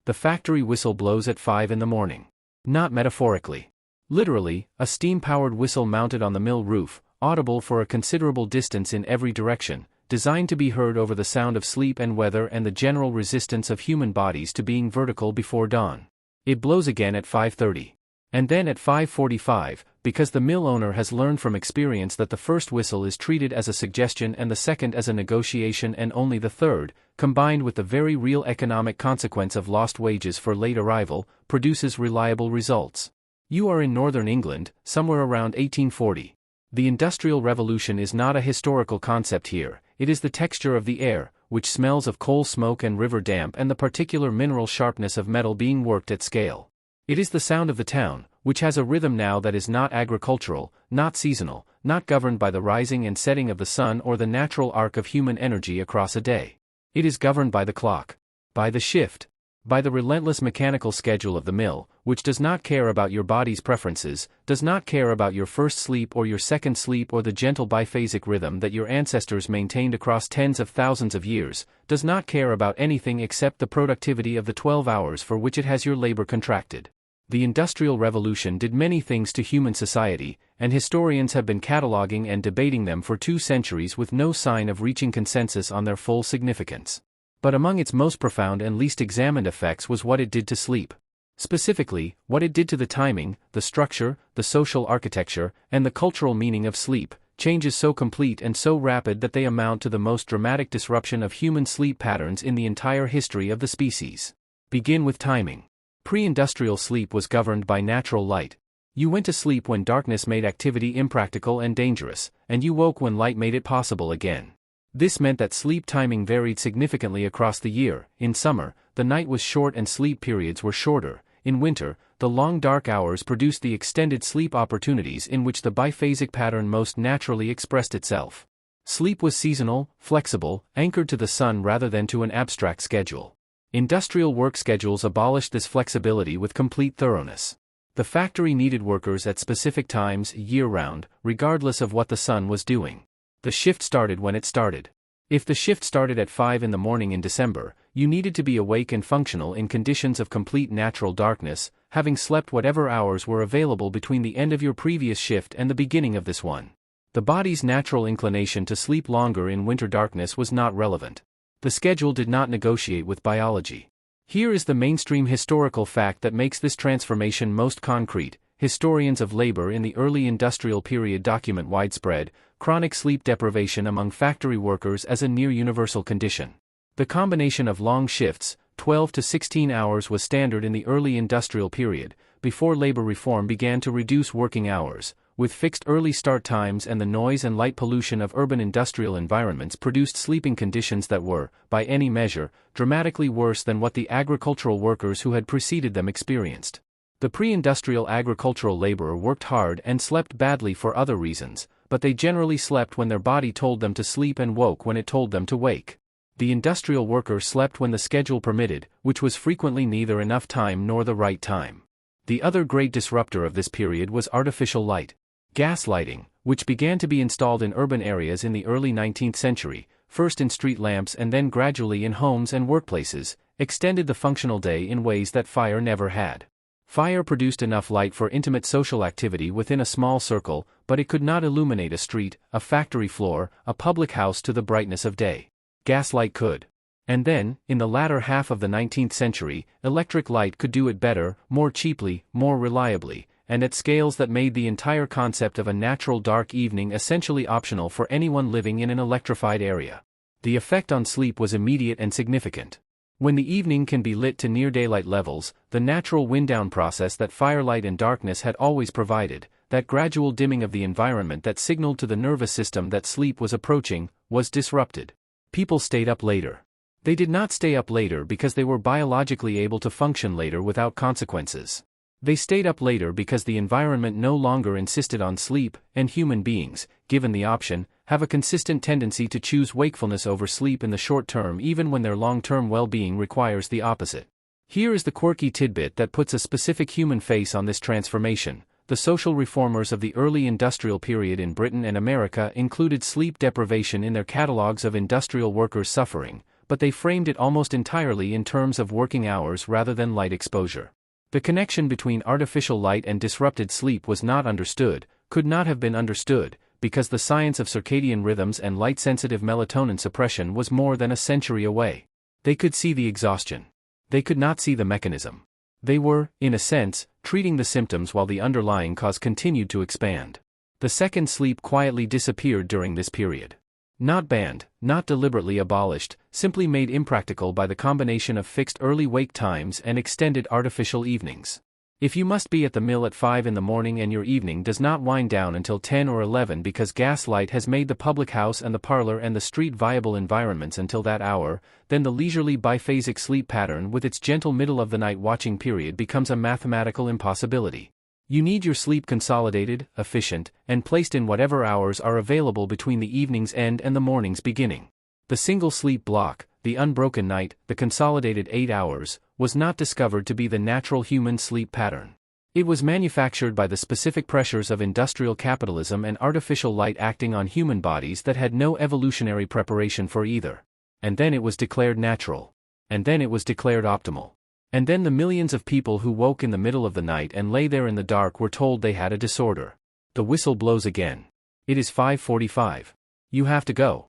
The factory whistle blows at 5 in the morning. Not metaphorically. Literally, a steam-powered whistle mounted on the mill roof, audible for a considerable distance in every direction, designed to be heard over the sound of sleep and weather and the general resistance of human bodies to being vertical before dawn. It blows again at 5:30. And then at 5:45, because the mill owner has learned from experience that the first whistle is treated as a suggestion and the second as a negotiation, and only the third, combined with the very real economic consequence of lost wages for late arrival, produces reliable results. You are in northern England, somewhere around 1840. The Industrial Revolution is not a historical concept here. It is the texture of the air, which smells of coal smoke and river damp, and the particular mineral sharpness of metal being worked at scale. It is the sound of the town, which has a rhythm now that is not agricultural, not seasonal, not governed by the rising and setting of the sun or the natural arc of human energy across a day. It is governed by the clock, by the shift, by the relentless mechanical schedule of the mill, which does not care about your body's preferences, does not care about your first sleep or your second sleep or the gentle biphasic rhythm that your ancestors maintained across tens of thousands of years, does not care about anything except the productivity of the 12 hours for which it has your labor contracted. The Industrial Revolution did many things to human society, and historians have been cataloging and debating them for 2 centuries with no sign of reaching consensus on their full significance. But among its most profound and least examined effects was what it did to sleep. Specifically, what it did to the timing, the structure, the social architecture, and the cultural meaning of sleep, changes so complete and so rapid that they amount to the most dramatic disruption of human sleep patterns in the entire history of the species. Begin with timing. Pre-industrial sleep was governed by natural light. You went to sleep when darkness made activity impractical and dangerous, and you woke when light made it possible again. This meant that sleep timing varied significantly across the year. In summer, the night was short and sleep periods were shorter. In winter, the long dark hours produced the extended sleep opportunities in which the biphasic pattern most naturally expressed itself. Sleep was seasonal, flexible, anchored to the sun rather than to an abstract schedule. Industrial work schedules abolished this flexibility with complete thoroughness. The factory needed workers at specific times, year-round, regardless of what the sun was doing. The shift started when it started. If the shift started at 5 in the morning in December, you needed to be awake and functional in conditions of complete natural darkness, having slept whatever hours were available between the end of your previous shift and the beginning of this one. The body's natural inclination to sleep longer in winter darkness was not relevant. The schedule did not negotiate with biology. Here is the mainstream historical fact that makes this transformation most concrete. Historians of labor in the early industrial period document widespread, chronic sleep deprivation among factory workers as a near-universal condition. The combination of long shifts, 12 to 16 hours, was standard in the early industrial period, before labor reform began to reduce working hours, with fixed early start times, and the noise and light pollution of urban industrial environments produced sleeping conditions that were, by any measure, dramatically worse than what the agricultural workers who had preceded them experienced. The pre-industrial agricultural laborer worked hard and slept badly for other reasons, but they generally slept when their body told them to sleep and woke when it told them to wake. The industrial worker slept when the schedule permitted, which was frequently neither enough time nor the right time. The other great disruptor of this period was artificial light. Gas lighting, which began to be installed in urban areas in the early 19th century, first in street lamps and then gradually in homes and workplaces, extended the functional day in ways that fire never had. Fire produced enough light for intimate social activity within a small circle, but it could not illuminate a street, a factory floor, a public house to the brightness of day. Gaslight could. And then, in the latter half of the 19th century, electric light could do it better, more cheaply, more reliably, and at scales that made the entire concept of a natural dark evening essentially optional for anyone living in an electrified area. The effect on sleep was immediate and significant. When the evening can be lit to near daylight levels, the natural wind-down process that firelight and darkness had always provided, that gradual dimming of the environment that signaled to the nervous system that sleep was approaching, was disrupted. People stayed up later. They did not stay up later because they were biologically able to function later without consequences. They stayed up later because the environment no longer insisted on sleep, and human beings, given the option, have a consistent tendency to choose wakefulness over sleep in the short term even when their long-term well-being requires the opposite. Here is the quirky tidbit that puts a specific human face on this transformation. The social reformers of the early industrial period in Britain and America included sleep deprivation in their catalogues of industrial workers' suffering, but they framed it almost entirely in terms of working hours rather than light exposure. The connection between artificial light and disrupted sleep was not understood, could not have been understood, because the science of circadian rhythms and light-sensitive melatonin suppression was more than a century away. They could see the exhaustion. They could not see the mechanism. They were, in a sense, treating the symptoms while the underlying cause continued to expand. The second sleep quietly disappeared during this period. Not banned, not deliberately abolished, simply made impractical by the combination of fixed early wake times and extended artificial evenings. If you must be at the mill at 5 in the morning and your evening does not wind down until 10 or 11 because gas light has made the public house and the parlor and the street viable environments until that hour, then the leisurely biphasic sleep pattern with its gentle middle-of-the-night watching period becomes a mathematical impossibility. You need your sleep consolidated, efficient, and placed in whatever hours are available between the evening's end and the morning's beginning. The single sleep block, the unbroken night, the consolidated 8 hours, was not discovered to be the natural human sleep pattern. It was manufactured by the specific pressures of industrial capitalism and artificial light acting on human bodies that had no evolutionary preparation for either. And then it was declared natural. And then it was declared optimal. And then the millions of people who woke in the middle of the night and lay there in the dark were told they had a disorder. The whistle blows again. It is 5:45. You have to go.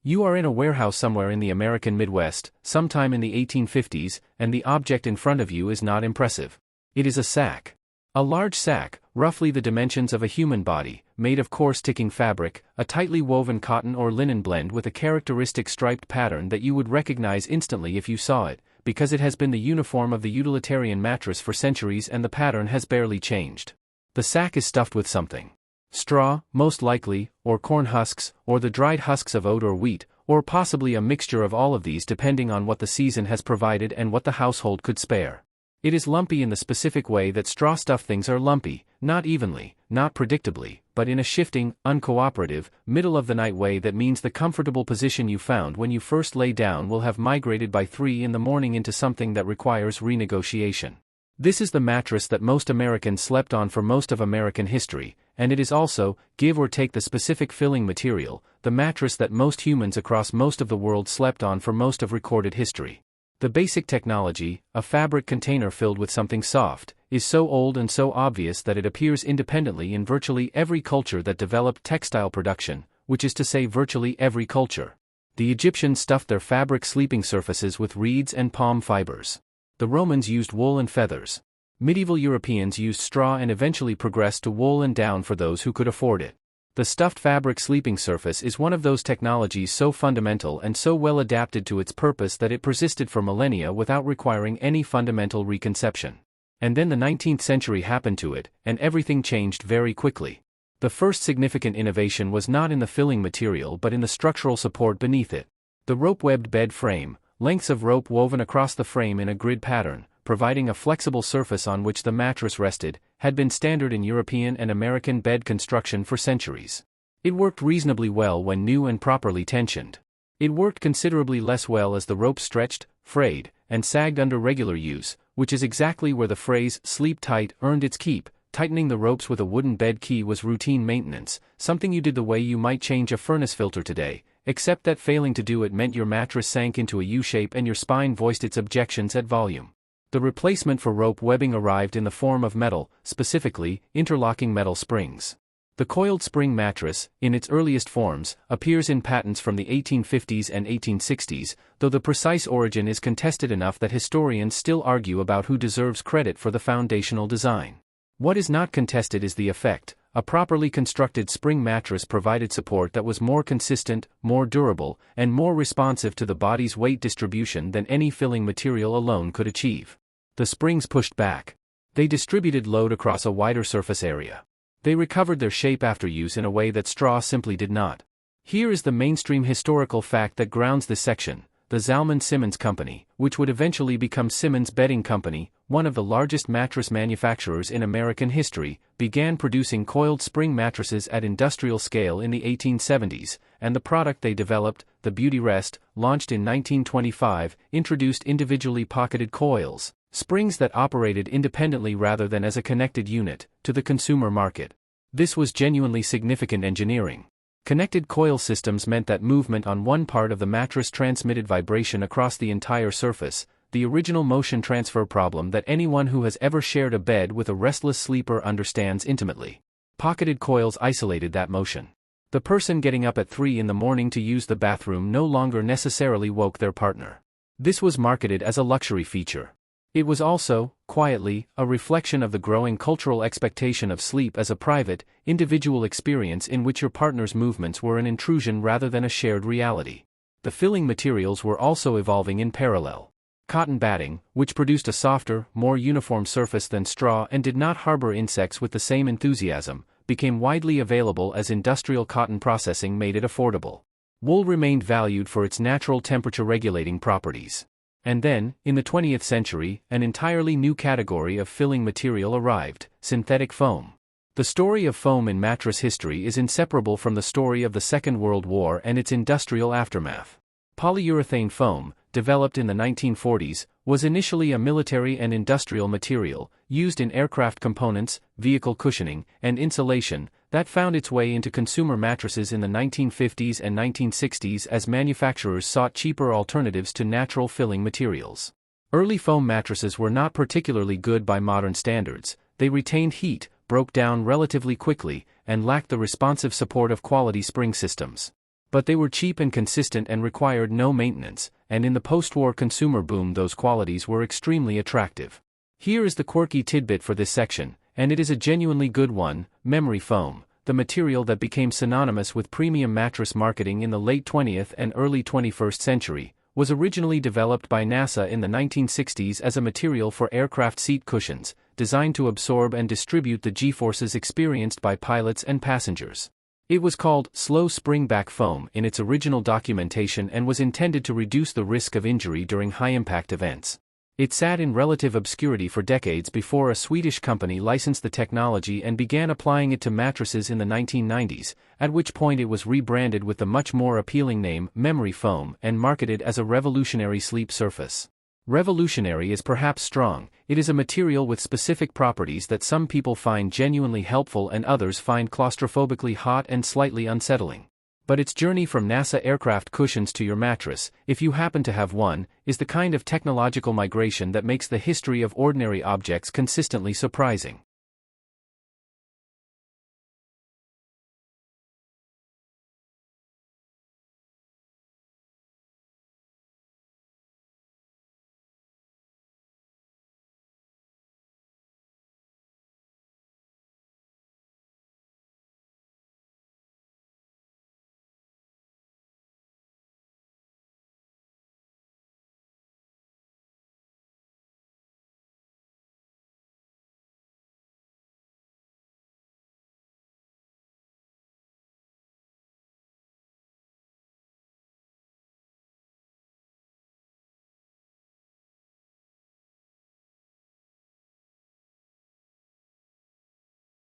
You are in a warehouse somewhere in the American Midwest, sometime in the 1850s, and the object in front of you is not impressive. It is a sack. A large sack, roughly the dimensions of a human body, made of coarse ticking fabric, a tightly woven cotton or linen blend with a characteristic striped pattern that you would recognize instantly if you saw it, because it has been the uniform of the utilitarian mattress for centuries and the pattern has barely changed. The sack is stuffed with something. Straw, most likely, or corn husks, or the dried husks of oat or wheat, or possibly a mixture of all of these depending on what the season has provided and what the household could spare. It is lumpy in the specific way that straw-stuffed things are lumpy, not evenly, not predictably, but in a shifting, uncooperative, middle-of-the-night way that means the comfortable position you found when you first lay down will have migrated by 3 in the morning into something that requires renegotiation. This is the mattress that most Americans slept on for most of American history, and it is also, give or take the specific filling material, the mattress that most humans across most of the world slept on for most of recorded history. The basic technology, a fabric container filled with something soft, is so old and so obvious that it appears independently in virtually every culture that developed textile production, which is to say virtually every culture. The Egyptians stuffed their fabric sleeping surfaces with reeds and palm fibers. The Romans used wool and feathers. Medieval Europeans used straw and eventually progressed to wool and down for those who could afford it. The stuffed fabric sleeping surface is one of those technologies so fundamental and so well adapted to its purpose that it persisted for millennia without requiring any fundamental reconception. And then the 19th century happened to it, and everything changed very quickly. The first significant innovation was not in the filling material but in the structural support beneath it. The rope-webbed bed frame, lengths of rope woven across the frame in a grid pattern, providing a flexible surface on which the mattress rested, had been standard in European and American bed construction for centuries. It worked reasonably well when new and properly tensioned. It worked considerably less well as the rope stretched, frayed, and sagged under regular use, which is exactly where the phrase "sleep tight" earned its keep. Tightening the ropes with a wooden bed key was routine maintenance, something you did the way you might change a furnace filter today, except that failing to do it meant your mattress sank into a U-shape and your spine voiced its objections at volume. The replacement for rope webbing arrived in the form of metal, specifically, interlocking metal springs. The coiled spring mattress, in its earliest forms, appears in patents from the 1850s and 1860s, though the precise origin is contested enough that historians still argue about who deserves credit for the foundational design. What is not contested is the effect. A properly constructed spring mattress provided support that was more consistent, more durable, and more responsive to the body's weight distribution than any filling material alone could achieve. The springs pushed back. They distributed load across a wider surface area. They recovered their shape after use in a way that straw simply did not. Here is the mainstream historical fact that grounds this section. The Zalman-Simmons Company, which would eventually become Simmons Bedding Company, one of the largest mattress manufacturers in American history, began producing coiled spring mattresses at industrial scale in the 1870s, and the product they developed, the Beauty Rest, launched in 1925, introduced individually pocketed coils, springs that operated independently rather than as a connected unit, to the consumer market. This was genuinely significant engineering. Connected coil systems meant that movement on one part of the mattress transmitted vibration across the entire surface, the original motion transfer problem that anyone who has ever shared a bed with a restless sleeper understands intimately. Pocketed coils isolated that motion. The person getting up at 3 in the morning to use the bathroom no longer necessarily woke their partner. This was marketed as a luxury feature. It was also, quietly, a reflection of the growing cultural expectation of sleep as a private, individual experience in which your partner's movements were an intrusion rather than a shared reality. The filling materials were also evolving in parallel. Cotton batting, which produced a softer, more uniform surface than straw and did not harbor insects with the same enthusiasm, became widely available as industrial cotton processing made it affordable. Wool remained valued for its natural temperature-regulating properties. And then, in the 20th century, an entirely new category of filling material arrived: synthetic foam. The story of foam in mattress history is inseparable from the story of the Second World War and its industrial aftermath. Polyurethane foam, developed in the 1940s, was initially a military and industrial material, used in aircraft components, vehicle cushioning, and insulation, that found its way into consumer mattresses in the 1950s and 1960s as manufacturers sought cheaper alternatives to natural filling materials. Early foam mattresses were not particularly good by modern standards. They retained heat, broke down relatively quickly, and lacked the responsive support of quality spring systems. But they were cheap and consistent and required no maintenance, and in the post-war consumer boom those qualities were extremely attractive. Here is the quirky tidbit for this section, and it is a genuinely good one: memory foam, the material that became synonymous with premium mattress marketing in the late 20th and early 21st century, was originally developed by NASA in the 1960s as a material for aircraft seat cushions, designed to absorb and distribute the G-forces experienced by pilots and passengers. It was called slow spring-back foam in its original documentation and was intended to reduce the risk of injury during high-impact events. It sat in relative obscurity for decades before a Swedish company licensed the technology and began applying it to mattresses in the 1990s, at which point it was rebranded with the much more appealing name memory foam and marketed as a revolutionary sleep surface. Revolutionary is perhaps strong. It is a material with specific properties that some people find genuinely helpful and others find claustrophobically hot and slightly unsettling. But its journey from NASA aircraft cushions to your mattress, if you happen to have one, is the kind of technological migration that makes the history of ordinary objects consistently surprising.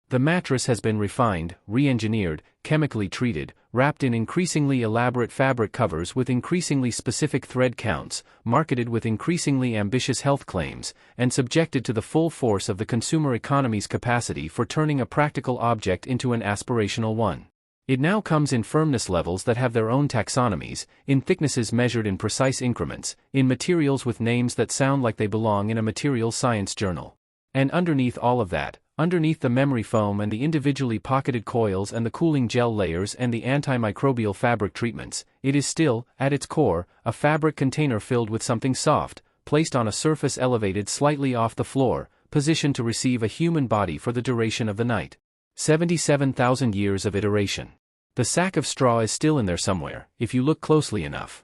The mattress has been refined, re-engineered, chemically treated, wrapped in increasingly elaborate fabric covers with increasingly specific thread counts, marketed with increasingly ambitious health claims, and subjected to the full force of the consumer economy's capacity for turning a practical object into an aspirational one. It now comes in firmness levels that have their own taxonomies, in thicknesses measured in precise increments, in materials with names that sound like they belong in a materials science journal. And underneath all of that, underneath the memory foam and the individually pocketed coils and the cooling gel layers and the antimicrobial fabric treatments, it is still, at its core, a fabric container filled with something soft, placed on a surface elevated slightly off the floor, positioned to receive a human body for the duration of the night. 77,000 years of iteration. The sack of straw is still in there somewhere, if you look closely enough.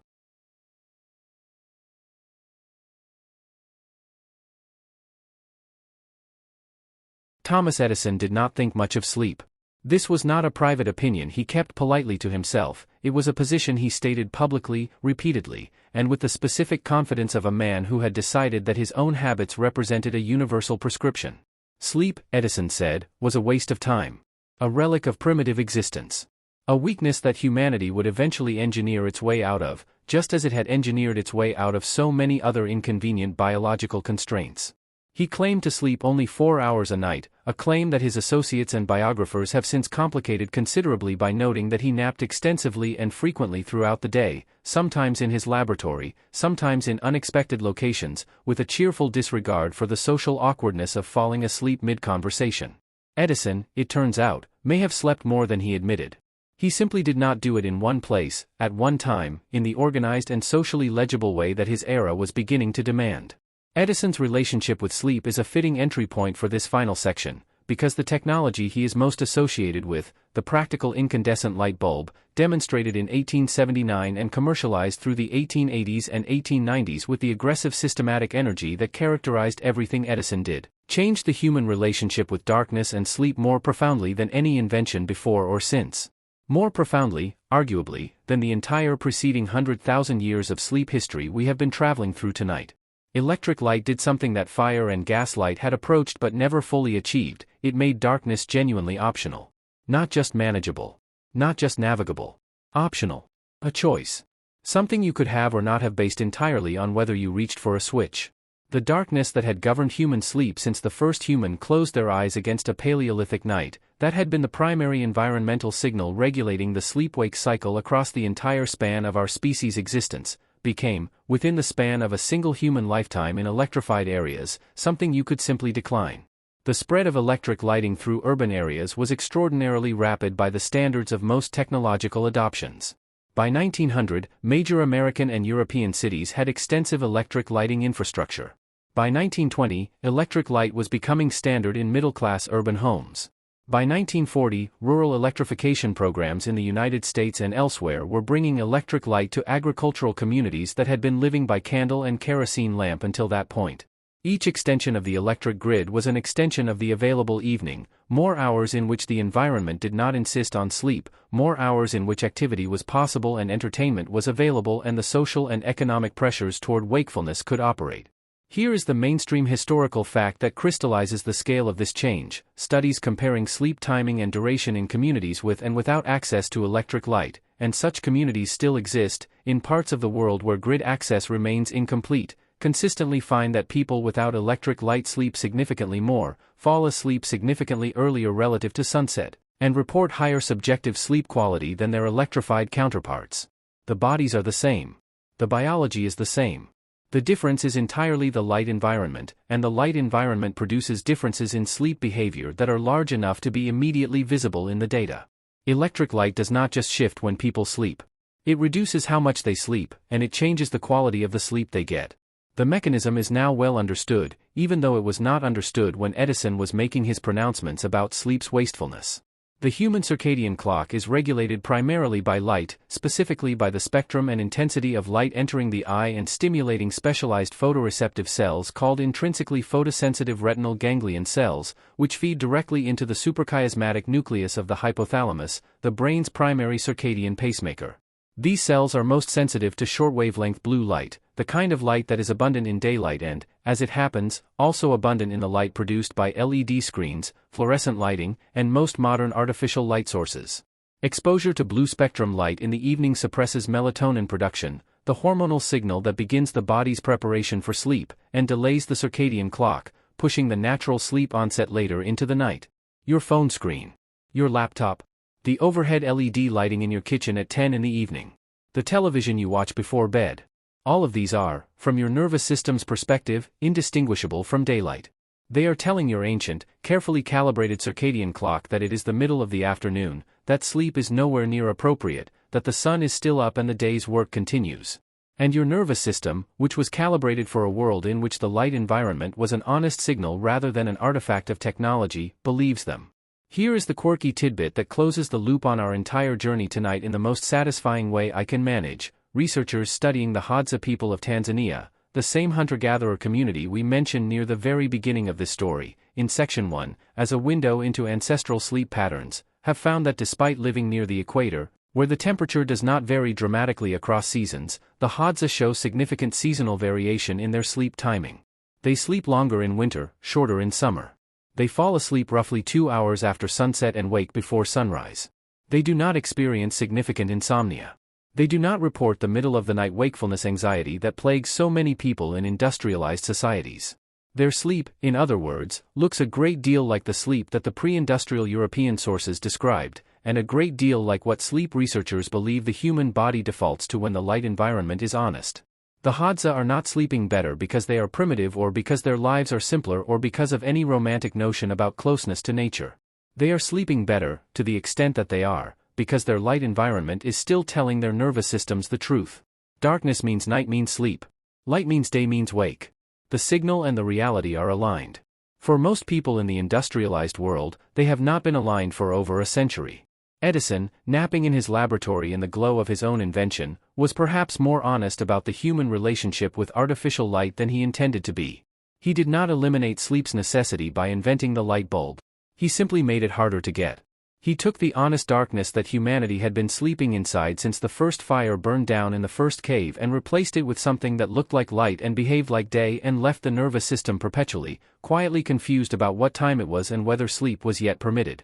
Thomas Edison did not think much of sleep. This was not a private opinion he kept politely to himself, it was a position he stated publicly, repeatedly, and with the specific confidence of a man who had decided that his own habits represented a universal prescription. Sleep, Edison said, was a waste of time. A relic of primitive existence. A weakness that humanity would eventually engineer its way out of, just as it had engineered its way out of so many other inconvenient biological constraints. He claimed to sleep only 4 hours a night, a claim that his associates and biographers have since complicated considerably by noting that he napped extensively and frequently throughout the day, sometimes in his laboratory, sometimes in unexpected locations, with a cheerful disregard for the social awkwardness of falling asleep mid-conversation. Edison, it turns out, may have slept more than he admitted. He simply did not do it in one place, at one time, in the organized and socially legible way that his era was beginning to demand. Edison's relationship with sleep is a fitting entry point for this final section, because the technology he is most associated with, the practical incandescent light bulb, demonstrated in 1879 and commercialized through the 1880s and 1890s with the aggressive systematic energy that characterized everything Edison did, changed the human relationship with darkness and sleep more profoundly than any invention before or since. More profoundly, arguably, than the entire preceding 100,000 years of sleep history we have been traveling through tonight. Electric light did something that fire and gas light had approached but never fully achieved, it made darkness genuinely optional. Not just manageable. Not just navigable. Optional. A choice. Something you could have or not have based entirely on whether you reached for a switch. The darkness that had governed human sleep since the first human closed their eyes against a Paleolithic night, that had been the primary environmental signal regulating the sleep-wake cycle across the entire span of our species' existence, became, within the span of a single human lifetime in electrified areas, something you could simply decline. The spread of electric lighting through urban areas was extraordinarily rapid by the standards of most technological adoptions. By 1900, major American and European cities had extensive electric lighting infrastructure. By 1920, electric light was becoming standard in middle-class urban homes. By 1940, rural electrification programs in the United States and elsewhere were bringing electric light to agricultural communities that had been living by candle and kerosene lamp until that point. Each extension of the electric grid was an extension of the available evening, more hours in which the environment did not insist on sleep, more hours in which activity was possible and entertainment was available and the social and economic pressures toward wakefulness could operate. Here is the mainstream historical fact that crystallizes the scale of this change: studies comparing sleep timing and duration in communities with and without access to electric light, and such communities still exist, in parts of the world where grid access remains incomplete, consistently find that people without electric light sleep significantly more, fall asleep significantly earlier relative to sunset, and report higher subjective sleep quality than their electrified counterparts. The bodies are the same. The biology is the same. The difference is entirely the light environment, and the light environment produces differences in sleep behavior that are large enough to be immediately visible in the data. Electric light does not just shift when people sleep. It reduces how much they sleep, and it changes the quality of the sleep they get. The mechanism is now well understood, even though it was not understood when Edison was making his pronouncements about sleep's wastefulness. The human circadian clock is regulated primarily by light, specifically by the spectrum and intensity of light entering the eye and stimulating specialized photoreceptive cells called intrinsically photosensitive retinal ganglion cells, which feed directly into the suprachiasmatic nucleus of the hypothalamus, the brain's primary circadian pacemaker. These cells are most sensitive to short-wavelength blue light, the kind of light that is abundant in daylight and, as it happens, also abundant in the light produced by LED screens, fluorescent lighting, and most modern artificial light sources. Exposure to blue-spectrum light in the evening suppresses melatonin production, the hormonal signal that begins the body's preparation for sleep, and delays the circadian clock, pushing the natural sleep onset later into the night. Your phone screen. Your laptop. The overhead LED lighting in your kitchen at 10 in the evening. The television you watch before bed. All of these are, from your nervous system's perspective, indistinguishable from daylight. They are telling your ancient, carefully calibrated circadian clock that it is the middle of the afternoon, that sleep is nowhere near appropriate, that the sun is still up and the day's work continues. And your nervous system, which was calibrated for a world in which the light environment was an honest signal rather than an artifact of technology, believes them. Here is the quirky tidbit that closes the loop on our entire journey tonight in the most satisfying way I can manage. Researchers studying the Hadza people of Tanzania, the same hunter-gatherer community we mentioned near the very beginning of this story, in Section 1, as a window into ancestral sleep patterns, have found that despite living near the equator, where the temperature does not vary dramatically across seasons, the Hadza show significant seasonal variation in their sleep timing. They sleep longer in winter, shorter in summer. They fall asleep roughly 2 hours after sunset and wake before sunrise. They do not experience significant insomnia. They do not report the middle-of-the-night wakefulness anxiety that plagues so many people in industrialized societies. Their sleep, in other words, looks a great deal like the sleep that the pre-industrial European sources described, and a great deal like what sleep researchers believe the human body defaults to when the light environment is honest. The Hadza are not sleeping better because they are primitive or because their lives are simpler or because of any romantic notion about closeness to nature. They are sleeping better, to the extent that they are, because their light environment is still telling their nervous systems the truth. Darkness means night means sleep. Light means day means wake. The signal and the reality are aligned. For most people in the industrialized world, they have not been aligned for over a century. Edison, napping in his laboratory in the glow of his own invention, was perhaps more honest about the human relationship with artificial light than he intended to be. He did not eliminate sleep's necessity by inventing the light bulb. He simply made it harder to get. He took the honest darkness that humanity had been sleeping inside since the first fire burned down in the first cave and replaced it with something that looked like light and behaved like day and left the nervous system perpetually, quietly confused about what time it was and whether sleep was yet permitted.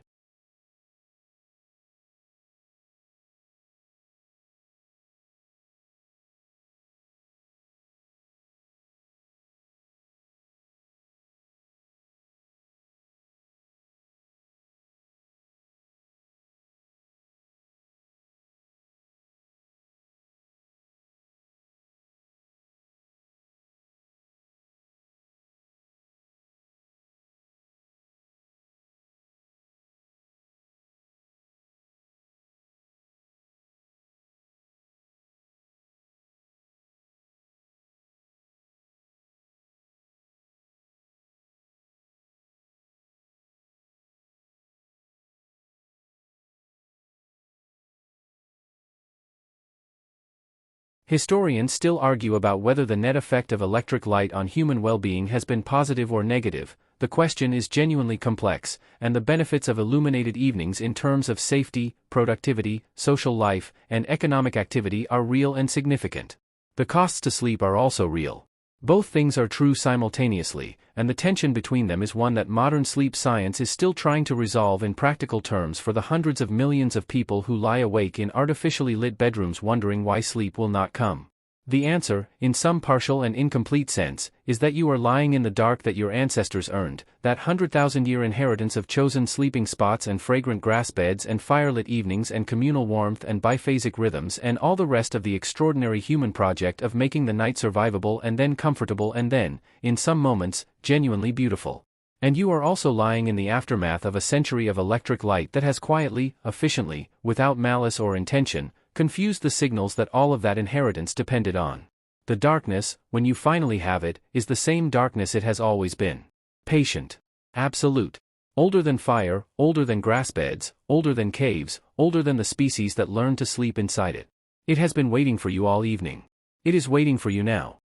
Historians still argue about whether the net effect of electric light on human well-being has been positive or negative. The question is genuinely complex, and the benefits of illuminated evenings in terms of safety, productivity, social life, and economic activity are real and significant. The costs to sleep are also real. Both things are true simultaneously, and the tension between them is one that modern sleep science is still trying to resolve in practical terms for the hundreds of millions of people who lie awake in artificially lit bedrooms wondering why sleep will not come. The answer, in some partial and incomplete sense, is that you are lying in the dark that your ancestors earned, that 100,000-year inheritance of chosen sleeping spots and fragrant grass beds and firelit evenings and communal warmth and biphasic rhythms and all the rest of the extraordinary human project of making the night survivable and then comfortable and then, in some moments, genuinely beautiful. And you are also lying in the aftermath of a century of electric light that has quietly, efficiently, without malice or intention, confused the signals that all of that inheritance depended on. The darkness, when you finally have it, is the same darkness it has always been. Patient. Absolute. Older than fire, older than grass beds, older than caves, older than the species that learned to sleep inside it. It has been waiting for you all evening. It is waiting for you now.